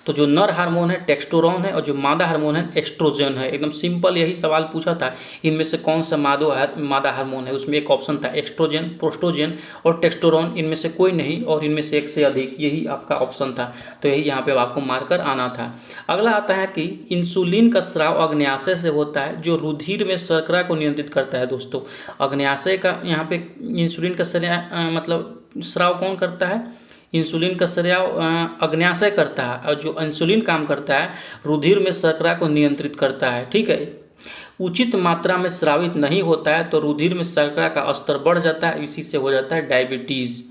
तो जो नर हार्मोन है टेस्टोस्टेरोन है और जो मादा हार्मोन है एस्ट्रोजन है। एकदम सिंपल यही सवाल पूछा था, इनमें से कौन सा मादा हार्मोन है। उसमें एक ऑप्शन था एस्ट्रोजन, प्रोस्टोजन और टेस्टोस्टेरोन, इनमें से कोई नहीं और इनमें से एक से अधिक, यही आपका ऑप्शन था। तो यही यहाँ पे आपको मार्कर आना था। अगला आता है कि इंसुलिन का स्राव अग्न्याशय से होता है, जो रुधिर में शर्करा को नियंत्रित करता है। दोस्तों अग्न्याशय का यहाँ पे इंसुलिन का मतलब स्राव कौन करता है? इंसुलिन का स्राव अग्न्याशय करता है और जो इंसुलिन काम करता है रुधिर में शर्करा को नियंत्रित करता है। ठीक है, उचित मात्रा में स्रावित नहीं होता है तो रुधिर में शर्करा का स्तर बढ़ जाता है, इसी से हो जाता है डायबिटीज़।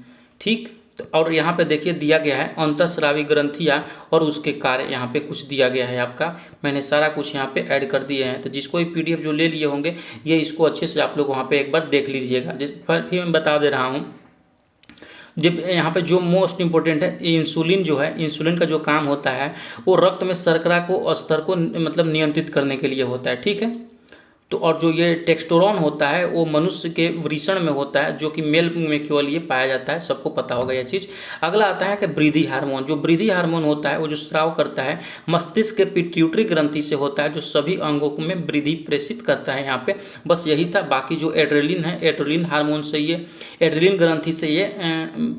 ठीक, तो और यहाँ पे देखिए दिया गया है अंतःस्रावी ग्रंथियाँ और उसके कार्य, यहाँ पे कुछ दिया गया है आपका। मैंने सारा कुछ यहाँ पे ऐड कर दिए हैं, तो जिसको भी PDF जो ले लिए होंगे ये इसको अच्छे से आप लोग वहाँ पे एक बार देख लीजिएगा। फिर मैं बता दे रहा हूँ, जब यहाँ पे जो मोस्ट इम्पोर्टेंट है इंसुलिन जो है, इंसुलिन का जो काम होता है वो रक्त में शर्करा को स्तर को मतलब नियंत्रित करने के लिए होता है। ठीक है, तो और जो ये टेस्टोस्टेरोन होता है वो मनुष्य के वृषण में होता है, जो कि मेल में केवल ये पाया जाता है, सबको पता होगा ये चीज़। अगला आता है कि वृद्धि हार्मोन। जो वृद्धि हार्मोन होता है वो जो स्राव करता है मस्तिष्क के पिट्यूटरी ग्रंथि से होता है, जो सभी अंगों में वृद्धि प्रेषित करता है। यहाँ पे बस यही था। बाकी जो एड्रेलिन है, एड्रेलिन हार्मोन से ये, एड्रेलिन ग्रंथि से ये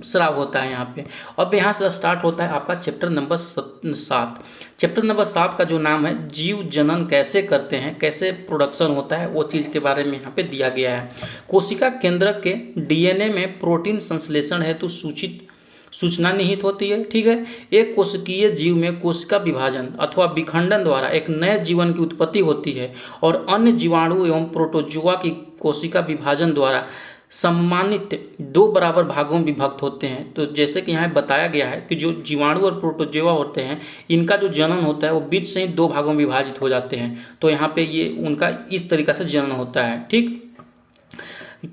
स्राव होता है यहाँ पे। अब यहाँ से स्टार्ट होता है आपका चैप्टर नंबर 7। चैप्टर नंबर 7 का जो नाम है जीव जनन कैसे करते हैं, कैसे प्रोडक्शन होता है, वो चीज़ के बारे में यहाँ पे दिया गया है। कोशिका केंद्रक के DNA में प्रोटीन संश्लेषण हेतु सूचना निहित होती है। ठीक है, एक कोशिकीय जीव में कोशिका विभाजन अथवा विखंडन द्वारा एक नए जीवन की उत्पत्ति होती है और अन्य जीवाणु एवं प्रोटोजुआ की कोशिका विभाजन द्वारा सम्मानित 2 बराबर भागों में विभक्त होते हैं। तो जैसे कि यहाँ बताया गया है कि जो जीवाणु और प्रोटोजोआ होते हैं इनका जो जनन होता है वो बीच से ही 2 भागों में विभाजित हो जाते हैं। तो यहाँ पे ये उनका इस तरीक़ा से जनन होता है। ठीक,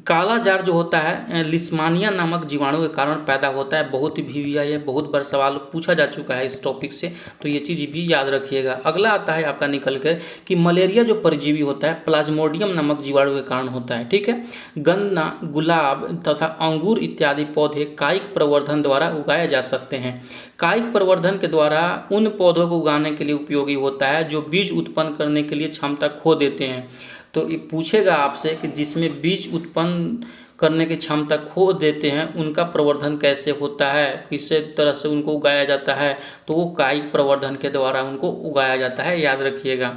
काला जार जो होता है लिस्मानिया नामक जीवाणु के कारण पैदा होता है। बहुत ही भीविया है, बहुत बार सवाल पूछा जा चुका है इस टॉपिक से, तो ये चीज़ भी याद रखिएगा। अगला आता है आपका निकल कर कि मलेरिया जो परजीवी होता है प्लाज्मोडियम नामक जीवाणु के कारण होता है। ठीक है, गन्ना, गुलाब तथा अंगूर इत्यादि पौधे कायिक प्रवर्धन द्वारा उगाए जा सकते हैं। कायिक प्रवर्धन के द्वारा उन पौधों को उगाने के लिए उपयोगी होता है जो बीज उत्पन्न करने के लिए क्षमता खो देते हैं। तो ये पूछेगा आपसे कि जिसमें बीज उत्पन्न करने की क्षमता खो देते हैं उनका प्रवर्धन कैसे होता है, किस तरह से उनको उगाया जाता है, तो वो कायिक प्रवर्धन के द्वारा उनको उगाया जाता है, याद रखिएगा।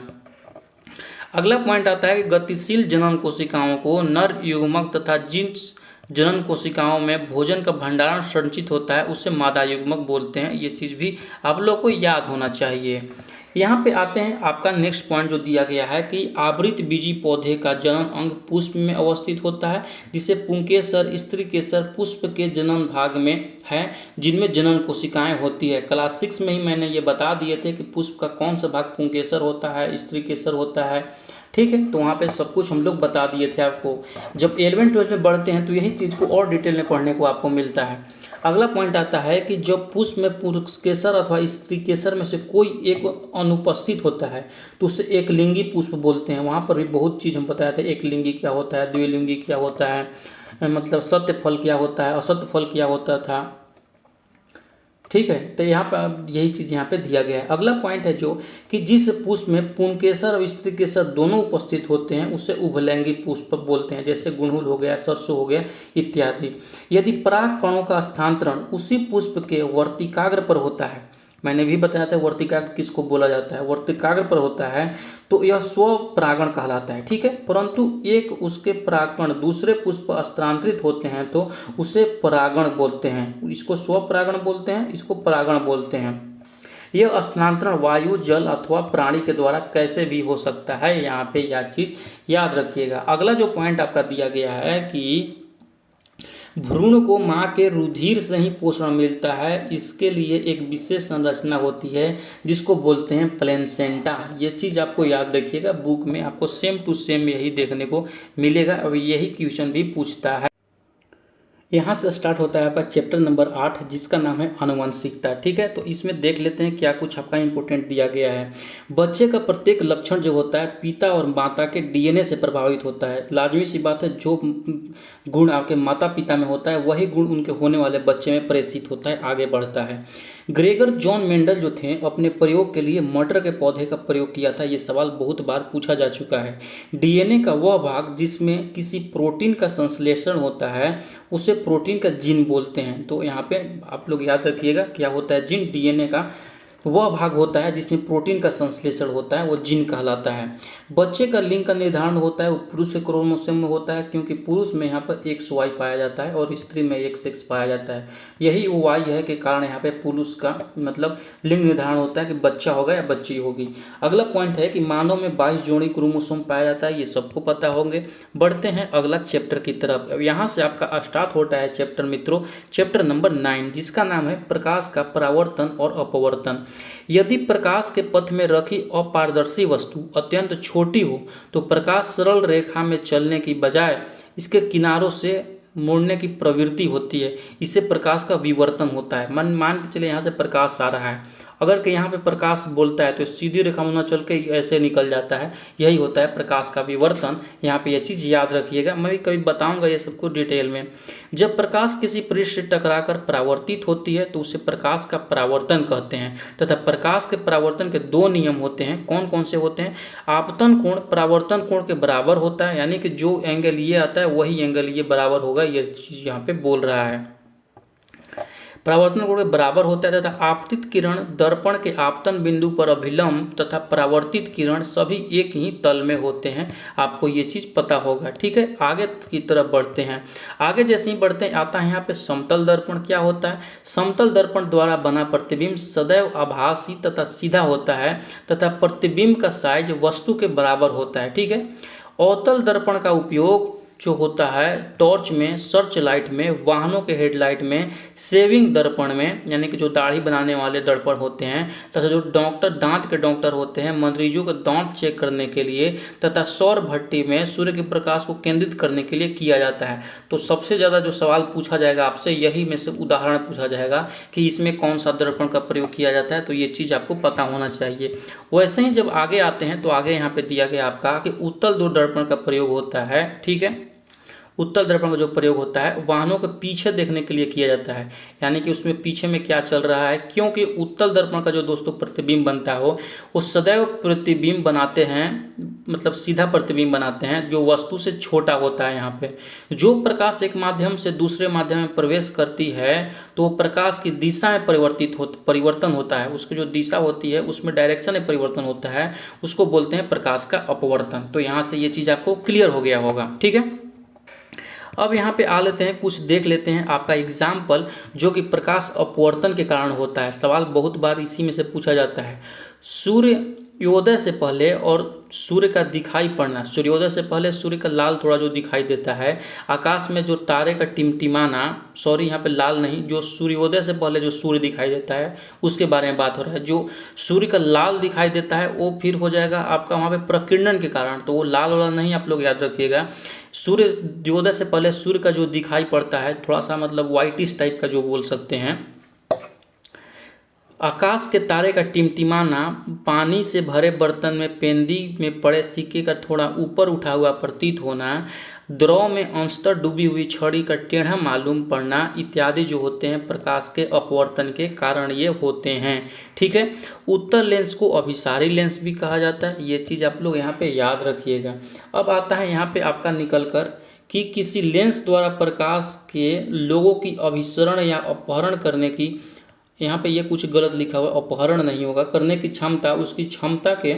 अगला पॉइंट आता है कि गतिशील जनन कोशिकाओं को नर युग्मक तथा जिन जनन कोशिकाओं में भोजन का भंडारण संचित होता है उसे मादा युग्मक बोलते हैं। ये चीज़ भी आप लोग को याद होना चाहिए। यहाँ पे आते हैं आपका नेक्स्ट पॉइंट जो दिया गया है कि आवृत बीजी पौधे का जनन अंग पुष्प में अवस्थित होता है, जिसे पुंकेसर, स्त्री केसर पुष्प के जनन भाग में है, जिनमें जनन कोशिकाएं होती है। क्लास 6 में ही मैंने ये बता दिए थे कि पुष्प का कौन सा भाग पुंकेसर होता है, स्त्री केसर होता है। ठीक है, तो वहाँ पे सब कुछ हम लोग बता दिए थे आपको। जब 11th-12th में बढ़ते हैं तो यही चीज़ को और डिटेल में पढ़ने को आपको मिलता है। अगला पॉइंट आता है कि जब पुष्प में पुरुष केसर अथवा स्त्री केसर में से कोई एक अनुपस्थित होता है तो उसे एक लिंगी पुष्प बोलते हैं। वहाँ पर भी बहुत चीज़ हम बताए थे, एक लिंगी क्या होता है, द्विलिंगी क्या होता है, मतलब सत्य फल क्या होता है, असत्य फल क्या होता था। ठीक है। तो यहाँ पर यही चीज़ यहाँ पे दिया गया है। अगला पॉइंट है जो कि जिस पुष्प में पुंकेसर और स्त्री केसर दोनों उपस्थित होते हैं उसे उभयलिंगी पुष्प बोलते हैं, जैसे गुड़हल हो गया, सरसों हो गया इत्यादि। यदि पराग कणों का स्थानांतरण उसी पुष्प के वर्तिकाग्र पर होता है, मैंने भी बताया था वर्तिकाग्र किसको बोला जाता है, वर्तिकाग्र पर होता है तो यह स्वपरागण कहलाता है, ठीक है। परंतु एक उसके परागकण दूसरे पुष्प स्थानांतरित होते हैं तो उसे परागण बोलते हैं। इसको स्वपरागण बोलते हैं, इसको परागण बोलते हैं। यह स्थानांतरण वायु, जल अथवा प्राणी के द्वारा कैसे भी हो सकता है, यहाँ पे यह चीज याद रखिएगा। अगला जो पॉइंट आपका दिया गया है कि भ्रूण को माँ के रुधिर से ही पोषण मिलता है, इसके लिए एक विशेष संरचना होती है जिसको बोलते हैं प्लेसेंटा। ये चीज़ आपको याद रखिएगा, बुक में आपको सेम टू सेम यही देखने को मिलेगा। अब यही क्वेश्चन भी पूछता है। यहाँ से स्टार्ट होता है आपका चैप्टर नंबर 8 जिसका नाम है आनुवंशिकता, ठीक है। तो इसमें देख लेते हैं क्या कुछ आपका इंपॉर्टेंट दिया गया है। बच्चे का प्रत्येक लक्षण जो होता है पिता और माता के डीएनए से प्रभावित होता है। लाजमी सी बात है, जो गुण आपके माता पिता में होता है वही गुण उनके होने वाले बच्चे में प्रेषित होता है, आगे बढ़ता है। ग्रेगर जॉन मेंडल जो थे अपने प्रयोग के लिए मटर के पौधे का प्रयोग किया था। ये सवाल बहुत बार पूछा जा चुका है। डीएनए का वह भाग जिसमें किसी प्रोटीन का संश्लेषण होता है उसे प्रोटीन का जीन बोलते हैं। तो यहाँ पे आप लोग याद रखिएगा क्या होता है जीन, डीएनए का वह भाग होता है जिसमें प्रोटीन का संश्लेषण होता है, वो जीन कहलाता है। बच्चे का लिंग का निर्धारण होता है वो पुरुष के क्रोमोसोम में होता है, क्योंकि पुरुष में यहाँ पर XY पाया जाता है और स्त्री में XX पाया जाता है। यही वो Y है के कारण यहाँ पे पुरुष का मतलब लिंग निर्धारण होता है कि बच्चा होगा या बच्ची होगी। अगला पॉइंट है कि मानव में 22 जोड़ी क्रोमोसोम पाया जाता है, ये सबको पता होंगे। बढ़ते हैं अगला चैप्टर की तरफ। अब यहाँ से आपका स्टार्ट होता है चैप्टर मित्रों, चैप्टर नंबर 9 जिसका नाम है प्रकाश का परावर्तन और अपवर्तन। यदि प्रकाश के पथ में रखी अपारदर्शी वस्तु अत्यंत छोटी हो तो प्रकाश सरल रेखा में चलने की बजाय इसके किनारों से मुड़ने की प्रवृत्ति होती है, इससे प्रकाश का विवर्तन होता है। मान के चले यहाँ से प्रकाश आ रहा है, अगर कि यहाँ पे प्रकाश बोलता है तो सीधी रेखा में न चल के ऐसे निकल जाता है, यही होता है प्रकाश का विवर्तन। यहाँ पे ये चीज़ याद रखिएगा, मैं भी कभी बताऊंगा ये सबको डिटेल में। जब प्रकाश किसी पृष्ठ से टकराकर परावर्तित होती है तो उसे प्रकाश का परावर्तन कहते हैं, तथा प्रकाश के परावर्तन के 2 नियम होते हैं। कौन कौन से होते हैं? आपतन कोण परावर्तन कोण के बराबर होता है, यानी कि जो एंगल ये आता है वही एंगल ये बराबर होगा, ये चीज यहाँ पे बोल रहा है। परावर्तन कोण के बराबर होता है, तथा आपतित किरण दर्पण के आपतन बिंदु पर अभिलंब तथा परावर्तित किरण सभी एक ही तल में होते हैं। आपको ये चीज पता होगा, ठीक है। आगे की तरफ बढ़ते हैं। आगे जैसे ही बढ़ते हैं आता है यहाँ पे समतल दर्पण। क्या होता है? समतल दर्पण द्वारा बना प्रतिबिंब सदैव आभासी तथा सीधा होता है तथा प्रतिबिंब का साइज वस्तु के बराबर होता है, ठीक है। अवतल दर्पण का उपयोग जो होता है टॉर्च में, सर्च लाइट में, वाहनों के हेडलाइट में, सेविंग दर्पण में, यानी कि जो दाढ़ी बनाने वाले दर्पण होते हैं, तथा जो दांत के डॉक्टर होते हैं मरीजों के दांत चेक करने के लिए, तथा सौर भट्टी में सूर्य के प्रकाश को केंद्रित करने के लिए किया जाता है। तो सबसे ज़्यादा जो सवाल पूछा जाएगा आपसे यही में से उदाहरण पूछा जाएगा कि इसमें कौन सा दर्पण का प्रयोग किया जाता है, तो ये चीज़ आपको पता होना चाहिए। वैसे ही जब आगे आते हैं तो आगे यहाँ पे दिया गया आपका कि उत्तल दर्पण का प्रयोग होता है, ठीक है। उत्तल दर्पण का जो प्रयोग होता है वाहनों के पीछे देखने के लिए किया जाता है, यानी कि उसमें पीछे में क्या चल रहा है, क्योंकि उत्तल दर्पण का जो दोस्तों प्रतिबिंब बनता हो वो सदैव प्रतिबिंब बनाते हैं, मतलब सीधा प्रतिबिंब बनाते हैं जो वस्तु से छोटा होता है। यहाँ पे जो प्रकाश एक माध्यम से दूसरे माध्यम में प्रवेश करती है तो प्रकाश की दिशा में परिवर्तन होता है, उसकी जो दिशा होती है उसमें डायरेक्शन में परिवर्तन होता है, उसको बोलते हैं प्रकाश का अपवर्तन। तो यहाँ से ये चीज़ आपको क्लियर हो गया होगा, ठीक है। अब यहाँ पे आ लेते हैं, कुछ देख लेते हैं आपका एग्जाम्पल जो कि प्रकाश अपवर्तन के कारण होता है। सवाल बहुत बार इसी में से पूछा जाता है। सूर्योदय से पहले और सूर्य का दिखाई पड़ना, सूर्योदय से पहले सूर्य का लाल थोड़ा जो दिखाई देता है, आकाश में जो तारे का टिमटिमाना, सॉरी यहाँ पे लाल नहीं, जो सूर्योदय से पहले जो सूर्य दिखाई देता है उसके बारे में बात हो रहा है। जो सूर्य का लाल दिखाई देता है वो फिर हो जाएगा आपका वहाँ पे प्रकीर्णन के कारण, तो वो लाल वाला नहीं, आप लोग याद रखिएगा। सूर्योदय से पहले सूर्य का जो दिखाई पड़ता है थोड़ा सा मतलब व्हाइटिश टाइप का जो बोल सकते हैं, आकाश के तारे का टिमटिमाना, पानी से भरे बर्तन में पेंदी में पड़े सिक्के का थोड़ा ऊपर उठा हुआ प्रतीत होना, द्रव में अंशतः डूबी हुई छड़ी का टेढ़ा मालूम पड़ना इत्यादि जो होते हैं प्रकाश के अपवर्तन के कारण ये होते हैं। ठीक है, उत्तल लेंस को अभिसारी लेंस भी कहा जाता है, ये चीज़ आप लोग यहाँ पे याद रखिएगा। अब आता है यहाँ पे आपका निकल कर कि किसी लेंस द्वारा प्रकाश के लोगों की अभिसरण या अपहरण करने की, यहाँ पे ये कुछ गलत लिखा हुआ, अपहरण नहीं होगा, करने की क्षमता, उसकी क्षमता के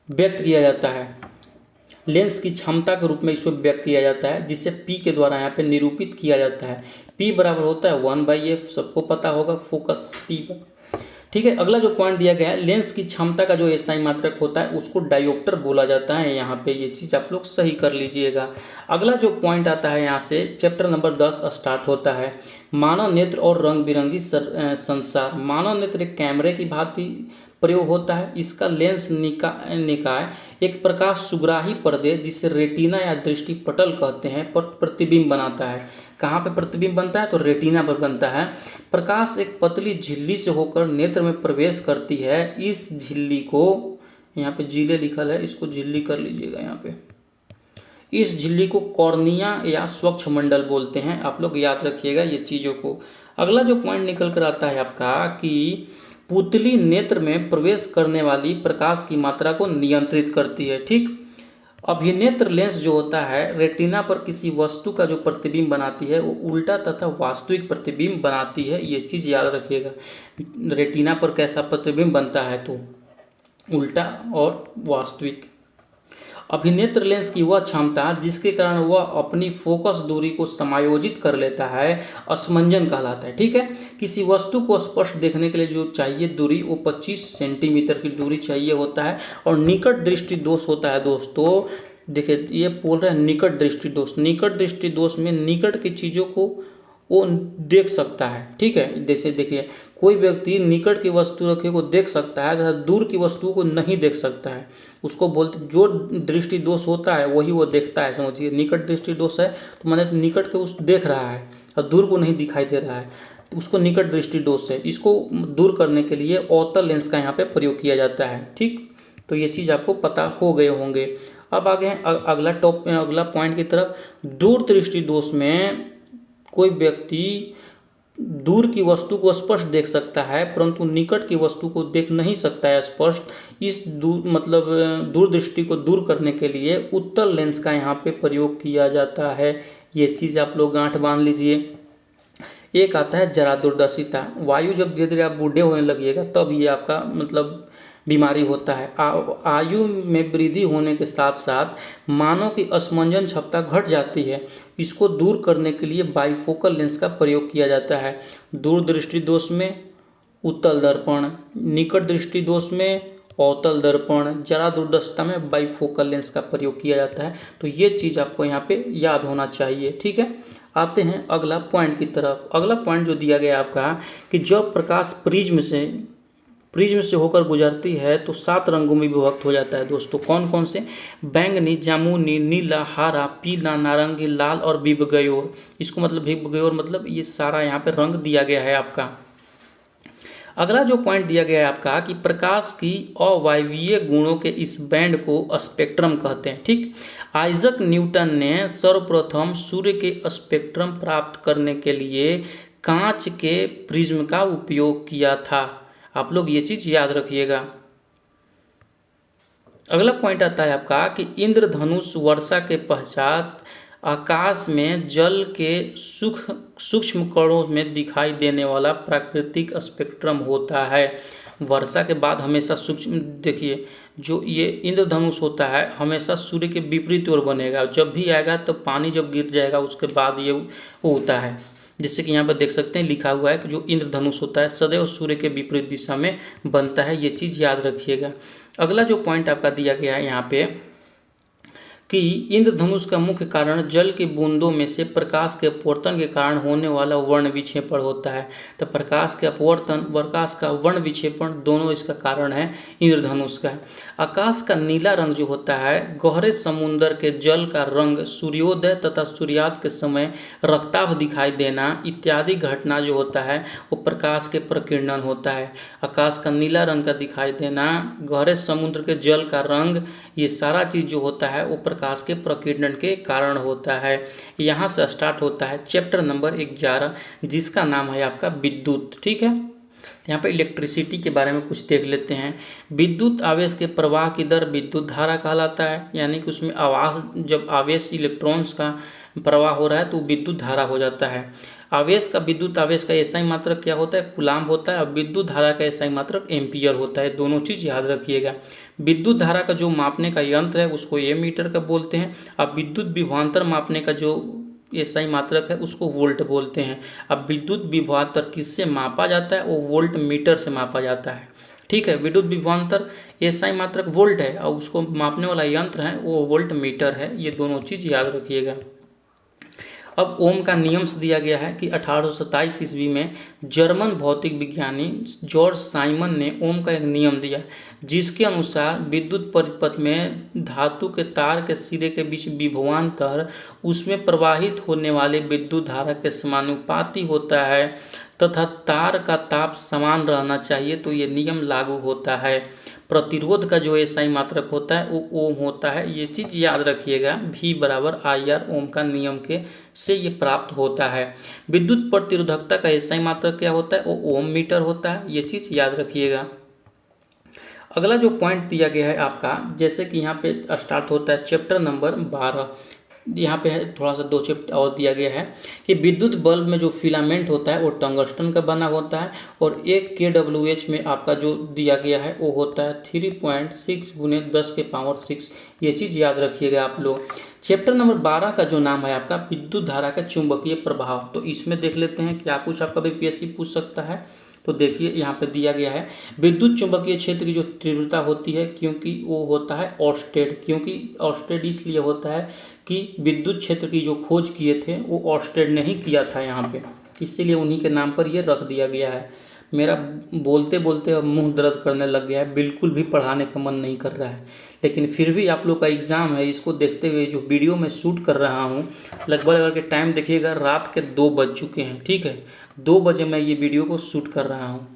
व्यक्त किया जाता है, लेंस की क्षमता के रूप में इसको व्यक्त किया जाता है, जिसे P के द्वारा यहाँ पे निरूपित किया जाता है। P बराबर होता है 1/f, सबको पता होगा, फोकस P पर। ठीक है, अगला जो पॉइंट दिया गया है, लेंस की क्षमता का जो एसआई मात्रक होता है उसको डायोप्टर बोला जाता है। यहाँ पे ये चीज़ आप लोग सही कर लीजिएगा। अगला जो पॉइंट आता है यहाँ से चैप्टर नंबर 10 स्टार्ट होता है, मानव नेत्र और रंग बिरंगी संसार। मानव नेत्र एक कैमरे की भांति प्रयोग होता है। इसका लेंस निकाय एक प्रकाश सुग्राही पर्दे जिसे रेटिना या दृष्टि पटल कहते हैं पर प्रतिबिंब बनाता है। कहाँ पे प्रतिबिंब बनता है? तो रेटिना पर बनता है। प्रकाश एक पतली झिल्ली से होकर नेत्र में प्रवेश करती है। इस झिल्ली को, यहाँ पे झिल्ली लिखल है, इसको झिल्ली कर लीजिएगा यहाँ पे। इस झिल्ली को कॉर्निया या स्वच्छ मंडल बोलते हैं। आप लोग याद रखिएगा ये चीज़ों को। अगला जो पॉइंट निकल कर आता है आपका कि पुतली नेत्र में प्रवेश करने वाली प्रकाश की मात्रा को नियंत्रित करती है। ठीक, अभिनेत्र लेंस जो होता है रेटिना पर किसी वस्तु का जो प्रतिबिंब बनाती है वो उल्टा तथा वास्तविक प्रतिबिंब बनाती है, ये चीज़ याद रखिएगा। रेटिना पर कैसा प्रतिबिंब बनता है? तो उल्टा और वास्तविक। अभिनेत्र लेंस की वह क्षमता जिसके कारण वह अपनी फोकस दूरी को समायोजित कर लेता है असमंजन कहलाता है। ठीक है, किसी वस्तु को स्पष्ट देखने के लिए जो चाहिए दूरी वो 25 सेंटीमीटर की दूरी चाहिए होता है। और निकट दृष्टि दोष होता है दोस्तों, देखिए ये बोल रहे हैं निकट दृष्टि दोष। निकट दृष्टि दोष में निकट की चीज़ों को वो देख सकता है। ठीक है, जैसे देखिए कोई व्यक्ति निकट की वस्तु रखे को देख सकता है तथा दूर की वस्तुओं को नहीं देख सकता है, उसको बोलते, जो दृष्टि दोष होता है वही वो देखता है। समझिए निकट दृष्टि दोष है तो माने निकट के उस देख रहा है और दूर को नहीं दिखाई दे रहा है, तो उसको निकट दृष्टि दोष है। इसको दूर करने के लिए अवतल लेंस का यहाँ पे प्रयोग किया जाता है। ठीक, तो ये चीज़ आपको पता हो गए होंगे। अब आगे हैं अगला पॉइंट की तरफ। दूर दृष्टि दोष में कोई व्यक्ति दूर की वस्तु को स्पष्ट देख सकता है परंतु निकट की वस्तु को देख नहीं सकता है स्पष्ट। इस दूरदृष्टि को दूर करने के लिए उत्तल लेंस का यहाँ पे प्रयोग किया जाता है। ये चीज़ आप लोग गांठ बांध लीजिए। एक आता है जरा दूरदर्शिता। वायु जब धीरे धीरे आप बूढ़े होने लगिएगा तब ये आपका बीमारी होता है। आयु में वृद्धि होने के साथ साथ मानव की असमंजन क्षमता घट जाती है। इसको दूर करने के लिए बाइफोकल लेंस का प्रयोग किया जाता है। दूर दृष्टि दोष में उत्तल दर्पण, निकट दृष्टि दोष में अवतल दर्पण, जरा दूरदर्शिता में बाइफोकल लेंस का प्रयोग किया जाता है। तो ये चीज़ आपको यहाँ पे याद होना चाहिए। ठीक है, आते हैं अगला पॉइंट की तरफ। अगला पॉइंट जो दिया गया आपका कि जब प्रकाश प्रिज्म से होकर गुजरती है तो 7 रंगों में विभक्त हो जाता है दोस्तों। कौन कौन से? बैंगनी, जामुनी, नीला, हरा, पीला, नारंगी, लाल और विबगयोर। इसको विबगयोर ये सारा यहाँ पे रंग दिया गया है आपका। अगला जो पॉइंट दिया गया है आपका कि प्रकाश की अवायवीय गुणों के इस बैंड को स्पेक्ट्रम कहते हैं। ठीक, आइजक न्यूटन ने सर्वप्रथम सूर्य के स्पेक्ट्रम प्राप्त करने के लिए कांच के प्रिज्म का उपयोग किया था। आप लोग ये चीज याद रखिएगा। अगला पॉइंट आता है आपका कि इंद्रधनुष वर्षा के पश्चात आकाश में जल के सूक्ष्म कणों में दिखाई देने वाला प्राकृतिक स्पेक्ट्रम होता है। वर्षा के बाद हमेशा सूक्ष्म, देखिए जो ये इंद्रधनुष होता है हमेशा सूर्य के विपरीत ओर बनेगा। जब भी आएगा तो पानी जब गिर जाएगा उसके बाद ये होता है। जिससे कि यहाँ पर देख सकते हैं लिखा हुआ है कि जो इंद्रधनुष होता है सदैव सूर्य के विपरीत दिशा में बनता है। ये चीज़ याद रखिएगा। अगला जो पॉइंट आपका दिया गया है यहाँ पे कि इंद्रधनुष का मुख्य कारण जल की बूंदों में से प्रकाश के अपवर्तन के कारण होने वाला वर्ण विक्षेपण होता है। तो प्रकाश के अपवर्तन, प्रकाश का वर्ण विक्षेपण दोनों इसका कारण है इंद्रधनुष का। आकाश का नीला रंग जो होता है गहरे समुद्र के जल का रंग, सूर्योदय तथा सूर्यास्त के समय रक्ताभ दिखाई देना इत्यादि घटना जो होता है वो प्रकाश के प्रकीर्णन होता है। आकाश का नीला रंग का दिखाई देना, गहरे समुद्र के जल का रंग, ये सारा चीज़ जो होता है वो प्रकाश के प्रकीर्णन के कारण होता है। यहाँ से स्टार्ट होता है चैप्टर नंबर 11, जिसका नाम है आपका विद्युत। ठीक है, यहाँ पे इलेक्ट्रिसिटी के बारे में कुछ देख लेते हैं। विद्युत आवेश के प्रवाह की दर विद्युत धारा कहलाता है, यानी कि उसमें जब आवेश इलेक्ट्रॉन्स का प्रवाह हो रहा है तो विद्युत धारा हो जाता है। आवेश का विद्युत आवेश का एसआई मात्रक क्या होता है? कूलाम्ब होता है। और विद्युत धारा का एसआई मात्रक एम्पियर होता है। दोनों चीज याद रखिएगा। विद्युत धारा का जो मापने का यंत्र है उसको एमीटर का बोलते हैं। अब विद्युत विभवांतर मापने का जो एसआई मात्रक है उसको वोल्ट बोलते हैं। अब विद्युत विभवांतर किससे मापा जाता है? वो वोल्ट मीटर से मापा जाता है। ठीक है, विद्युत विभवांतर एसआई मात्रक वोल्ट है और उसको मापने वाला यंत्र है वो वोल्ट मीटर है। ये दोनों चीज याद रखिएगा। अब ओम का नियम से दिया गया है कि 1827 ईस्वी में जर्मन भौतिक विज्ञानी जॉर्ज साइमन ने ओम का एक नियम दिया, जिसके अनुसार विद्युत परिपथ में धातु के तार के सिरे के बीच विभवांतर उसमें प्रवाहित होने वाले विद्युत धारा के समानुपाती होता है तथा तार का ताप समान रहना चाहिए। तो ये नियम लागू होता है। प्रतिरोध का जो एसआई मात्रक होता है वो ओम होता है। ये चीज याद रखिएगा। V बराबर IR ओम का नियम के से ये प्राप्त होता है। विद्युत प्रतिरोधकता का एसआई मात्रक क्या होता है? वो ओम मीटर होता है। ये चीज याद रखिएगा। अगला जो पॉइंट दिया गया है आपका, जैसे कि यहाँ पे स्टार्ट होता है चैप्टर नंबर 12। यहाँ पे थोड़ा सा 2 चैप्टर और दिया गया है कि विद्युत बल्ब में जो फिलामेंट होता है वो टंगस्टन का बना होता है और 1 kWh में आपका जो दिया गया है वो होता है 3.6 × 10⁻⁶। ये चीज़ याद रखिएगा आप लोग। चैप्टर नंबर 12 का जो नाम है आपका विद्युत धारा का चुंबकीय प्रभाव। तो इसमें देख लेते हैं क्या कुछ आपका बीपीएससी पूछ सकता है। तो देखिए यहाँ पे दिया गया है विद्युत चुंबकीय क्षेत्र की जो तीव्रता होती है, क्योंकि वो होता है ऑर्स्टेड। क्योंकि ऑर्स्टेड इसलिए होता है कि विद्युत क्षेत्र की जो खोज किए थे वो ऑर्स्टेड ने ही किया था यहाँ पे, इसीलिए उन्हीं के नाम पर ये रख दिया गया है। मेरा बोलते बोलते अब मुंह दर्द करने लग गया है, बिल्कुल भी पढ़ाने का मन नहीं कर रहा है, लेकिन फिर भी आप लोग का एग्ज़ाम है, इसको देखते हुए जो वीडियो मैं शूट कर रहा हूँ, लगभग अगर के टाइम देखिएगा रात के 2 बज चुके हैं। ठीक है, 2 बजे मैं ये वीडियो को शूट कर रहा हूँ।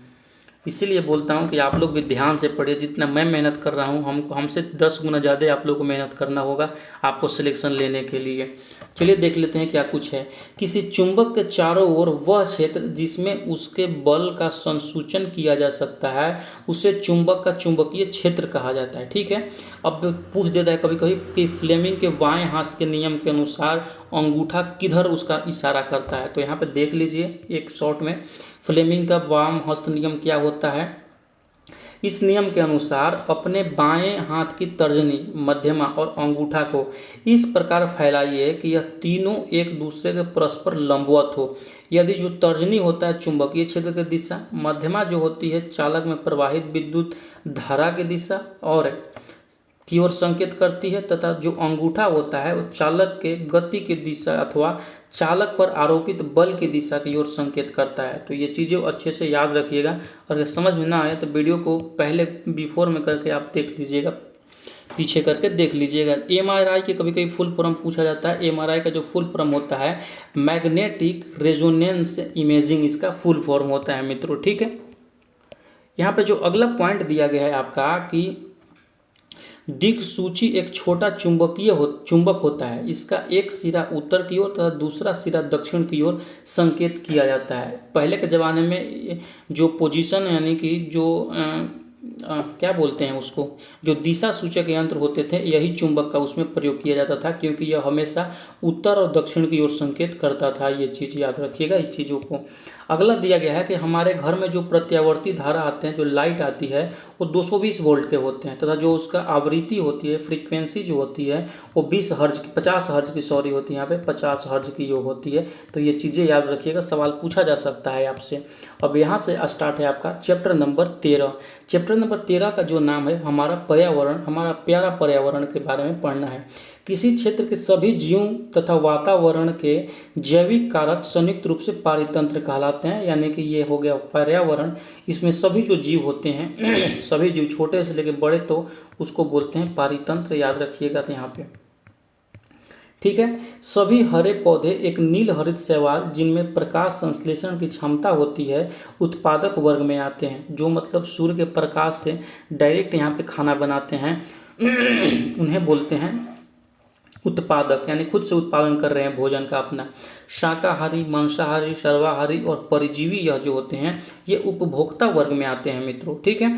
इसीलिए बोलता हूँ कि आप लोग भी ध्यान से पढ़िए। जितना मैं मेहनत कर रहा हूँ हमसे 10 गुना ज़्यादा आप लोग को मेहनत करना होगा आपको सिलेक्शन लेने के लिए। चलिए देख लेते हैं क्या कुछ है। किसी चुंबक के चारों ओर वह क्षेत्र जिसमें उसके बल का संसूचन किया जा सकता है उसे चुंबक का चुंबकीय क्षेत्र कहा जाता है। ठीक है, अब पूछ देता है कभी कभी कि फ्लेमिंग के बाएं हाथ के नियम के अनुसार अंगूठा किधर उसका इशारा करता है। तो यहाँ पे देख लीजिए एक शॉर्ट में, फ्लेमिंग का वाम हस्त नियम क्या होता है। इस नियम के अनुसार अपने बाएं हाथ की तर्जनी, मध्यमा और अंगूठा को इस प्रकार फैलाइए कि यह तीनों एक दूसरे के परस्पर लंबवत हो। यदि जो तर्जनी होता है चुंबकीय क्षेत्र की दिशा, मध्यमा जो होती है चालक में प्रवाहित विद्युत धारा की दिशा और की ओर संकेत करती है, तथा जो अंगूठा होता है वो चालक के गति की दिशा अथवा चालक पर आरोपित बल की दिशा की ओर संकेत करता है। तो ये चीज़ें अच्छे से याद रखिएगा और अगर समझ में ना आए तो वीडियो को पहले बिफोर में करके आप देख लीजिएगा, पीछे करके देख लीजिएगा। एमआरआई के कभी कभी फुल फॉर्म पूछा जाता है। एमआरआई का जो फुल फॉर्म होता है मैग्नेटिक रेजोनेंस इमेजिंग, इसका फुल फॉर्म होता है मित्रों। ठीक है, यहाँ पे जो अगला पॉइंट दिया गया है आपका कि दिक्सूची एक छोटा चुंबक होता है। इसका एक सिरा उत्तर की ओर तथा दूसरा सिरा दक्षिण की ओर संकेत किया जाता है। पहले के ज़माने में जो पोजीशन यानी कि जो क्या बोलते हैं उसको, जो दिशा सूचक यंत्र होते थे, यही चुंबक का उसमें प्रयोग किया जाता था, क्योंकि यह हमेशा उत्तर और दक्षिण की ओर संकेत करता था। ये चीज़ याद रखिएगा इस चीज़ों को। अगला दिया गया है कि हमारे घर में जो प्रत्यावर्ती धारा आते हैं, जो लाइट आती है, वो 220 वोल्ट के होते हैं तथा जो उसका आवृत्ति होती है, फ्रीक्वेंसी जो होती है वो 50 हर्ज की होती है। यहाँ पे 50 हर्ज की जो होती है। तो ये चीज़ें याद रखिएगा, सवाल पूछा जा सकता है आपसे। अब यहाँ से स्टार्ट है आपका चैप्टर नंबर 13। चैप्टर नंबर 13 का जो नाम है हमारा पर्यावरण, हमारा प्यारा पर्यावरण के बारे में पढ़ना है। किसी क्षेत्र के सभी जीवों तथा वातावरण के जैविक कारक संयुक्त रूप से पारितंत्र कहलाते हैं, यानी कि ये हो गया पर्यावरण। इसमें सभी जो जीव होते हैं सभी जीव छोटे से लेकर बड़े, तो उसको बोलते हैं पारितंत्र, याद रखिएगा तो यहाँ पे। ठीक है, सभी हरे पौधे एक नील हरित शैवाल जिनमें प्रकाश संश्लेषण की क्षमता होती है उत्पादक वर्ग में आते हैं, जो मतलब सूर्य के प्रकाश से डायरेक्ट यहाँ पे खाना बनाते हैं उन्हें बोलते हैं उत्पादक यानी खुद से उत्पादन कर रहे हैं भोजन का अपना। शाकाहारी, मांसाहारी, सर्वाहारी और परजीवी यह जो होते हैं ये उपभोक्ता वर्ग में आते हैं मित्रों, ठीक है,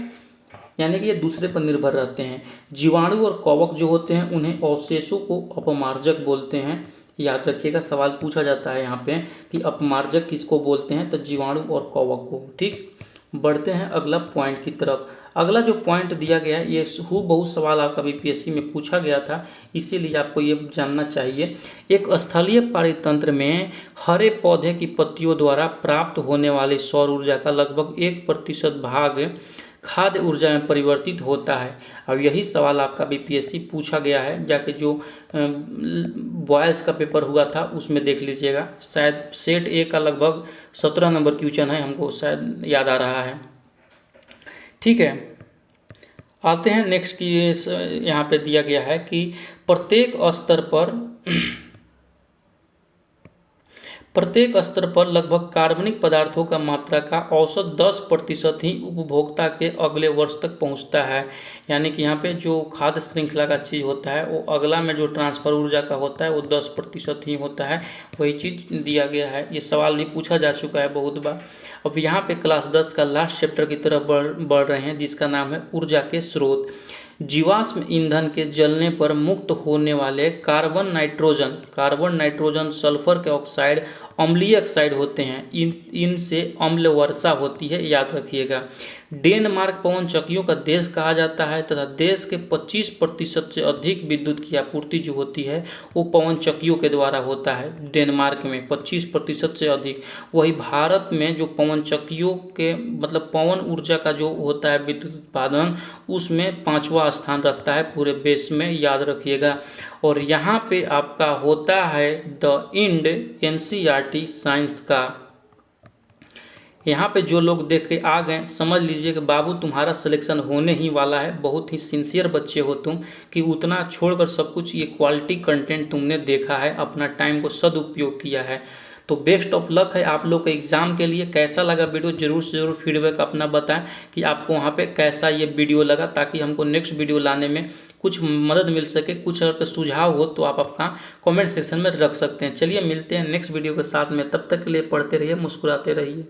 यानी कि ये दूसरे पर निर्भर रहते हैं। जीवाणु और कवक जो होते हैं उन्हें अवशेषों को अपमार्जक बोलते हैं। याद रखिएगा, सवाल पूछा जाता है यहाँ पे कि अपमार्जक किसको बोलते हैं, तो जीवाणु और कवक को। ठीक, बढ़ते हैं अगला पॉइंट की तरफ। अगला जो पॉइंट दिया गया है ये हूबहू सवाल आपका बीपीएससी में पूछा गया था, इसीलिए आपको ये जानना चाहिए। एक स्थलीय पारितंत्र में हरे पौधे की पत्तियों द्वारा प्राप्त होने वाली सौर ऊर्जा का लगभग 1% भाग खाद्य ऊर्जा में परिवर्तित होता है। और यही सवाल आपका बीपीएससी पूछा गया है, जाके जो बॉयज़ का पेपर हुआ था उसमें देख लीजिएगा, शायद सेट ए का लगभग 17 नंबर क्वेश्चन है, हमको शायद याद आ रहा है। ठीक है, आते हैं नेक्स्ट की। यहाँ पे दिया गया है कि प्रत्येक स्तर पर लगभग कार्बनिक पदार्थों का मात्रा का औसत 10% ही उपभोक्ता के अगले वर्ष तक पहुंचता है। यानी कि यहाँ पे जो खाद्य श्रृंखला का चीज़ होता है वो अगला में जो ट्रांसफर ऊर्जा का होता है वो 10% ही होता है, वही चीज़ दिया गया है। ये सवाल भी पूछा जा चुका है बहुत बार। अब यहाँ पे क्लास 10 का लास्ट चैप्टर की तरफ बढ़ रहे हैं, जिसका नाम है ऊर्जा के स्रोत। जीवाश्म ईंधन के जलने पर मुक्त होने वाले कार्बन, नाइट्रोजन, सल्फर के ऑक्साइड अम्लीय ऑक्साइड होते हैं। इनसे अम्ल वर्षा होती है, याद रखिएगा। डेनमार्क पवन चक्कियों का देश कहा जाता है तथा देश के 25% से अधिक विद्युत की आपूर्ति जो होती है वो पवन चक्कियों के द्वारा होता है। डेनमार्क में 25% से अधिक। वही भारत में जो पवन चक्कियों के मतलब पवन ऊर्जा का जो होता है विद्युत उत्पादन, उसमें 5वां स्थान रखता है पूरे देश में, याद रखिएगा। और यहाँ पे आपका होता है द इंड एनसीईआरटी साइंस का। यहाँ पे जो लोग देख के आ गए समझ लीजिए कि बाबू तुम्हारा सिलेक्शन होने ही वाला है। बहुत ही सिंसियर बच्चे हो तुम कि उतना छोड़कर सब कुछ ये क्वालिटी कंटेंट तुमने देखा है, अपना टाइम को सदुपयोग किया है। तो बेस्ट ऑफ लक है आप लोग के एग्ज़ाम के लिए। कैसा लगा वीडियो जरूर से ज़रूर फीडबैक अपना बताएं कि आपको वहाँ पे कैसा ये वीडियो लगा, ताकि हमको नेक्स्ट वीडियो लाने में कुछ मदद मिल सके। कुछ अगर सुझाव हो तो आप अपना कमेंट सेक्शन में रख सकते हैं। चलिए मिलते हैं नेक्स्ट वीडियो के साथ में, तब तक के लिए पढ़ते रहिए, मुस्कुराते रहिए।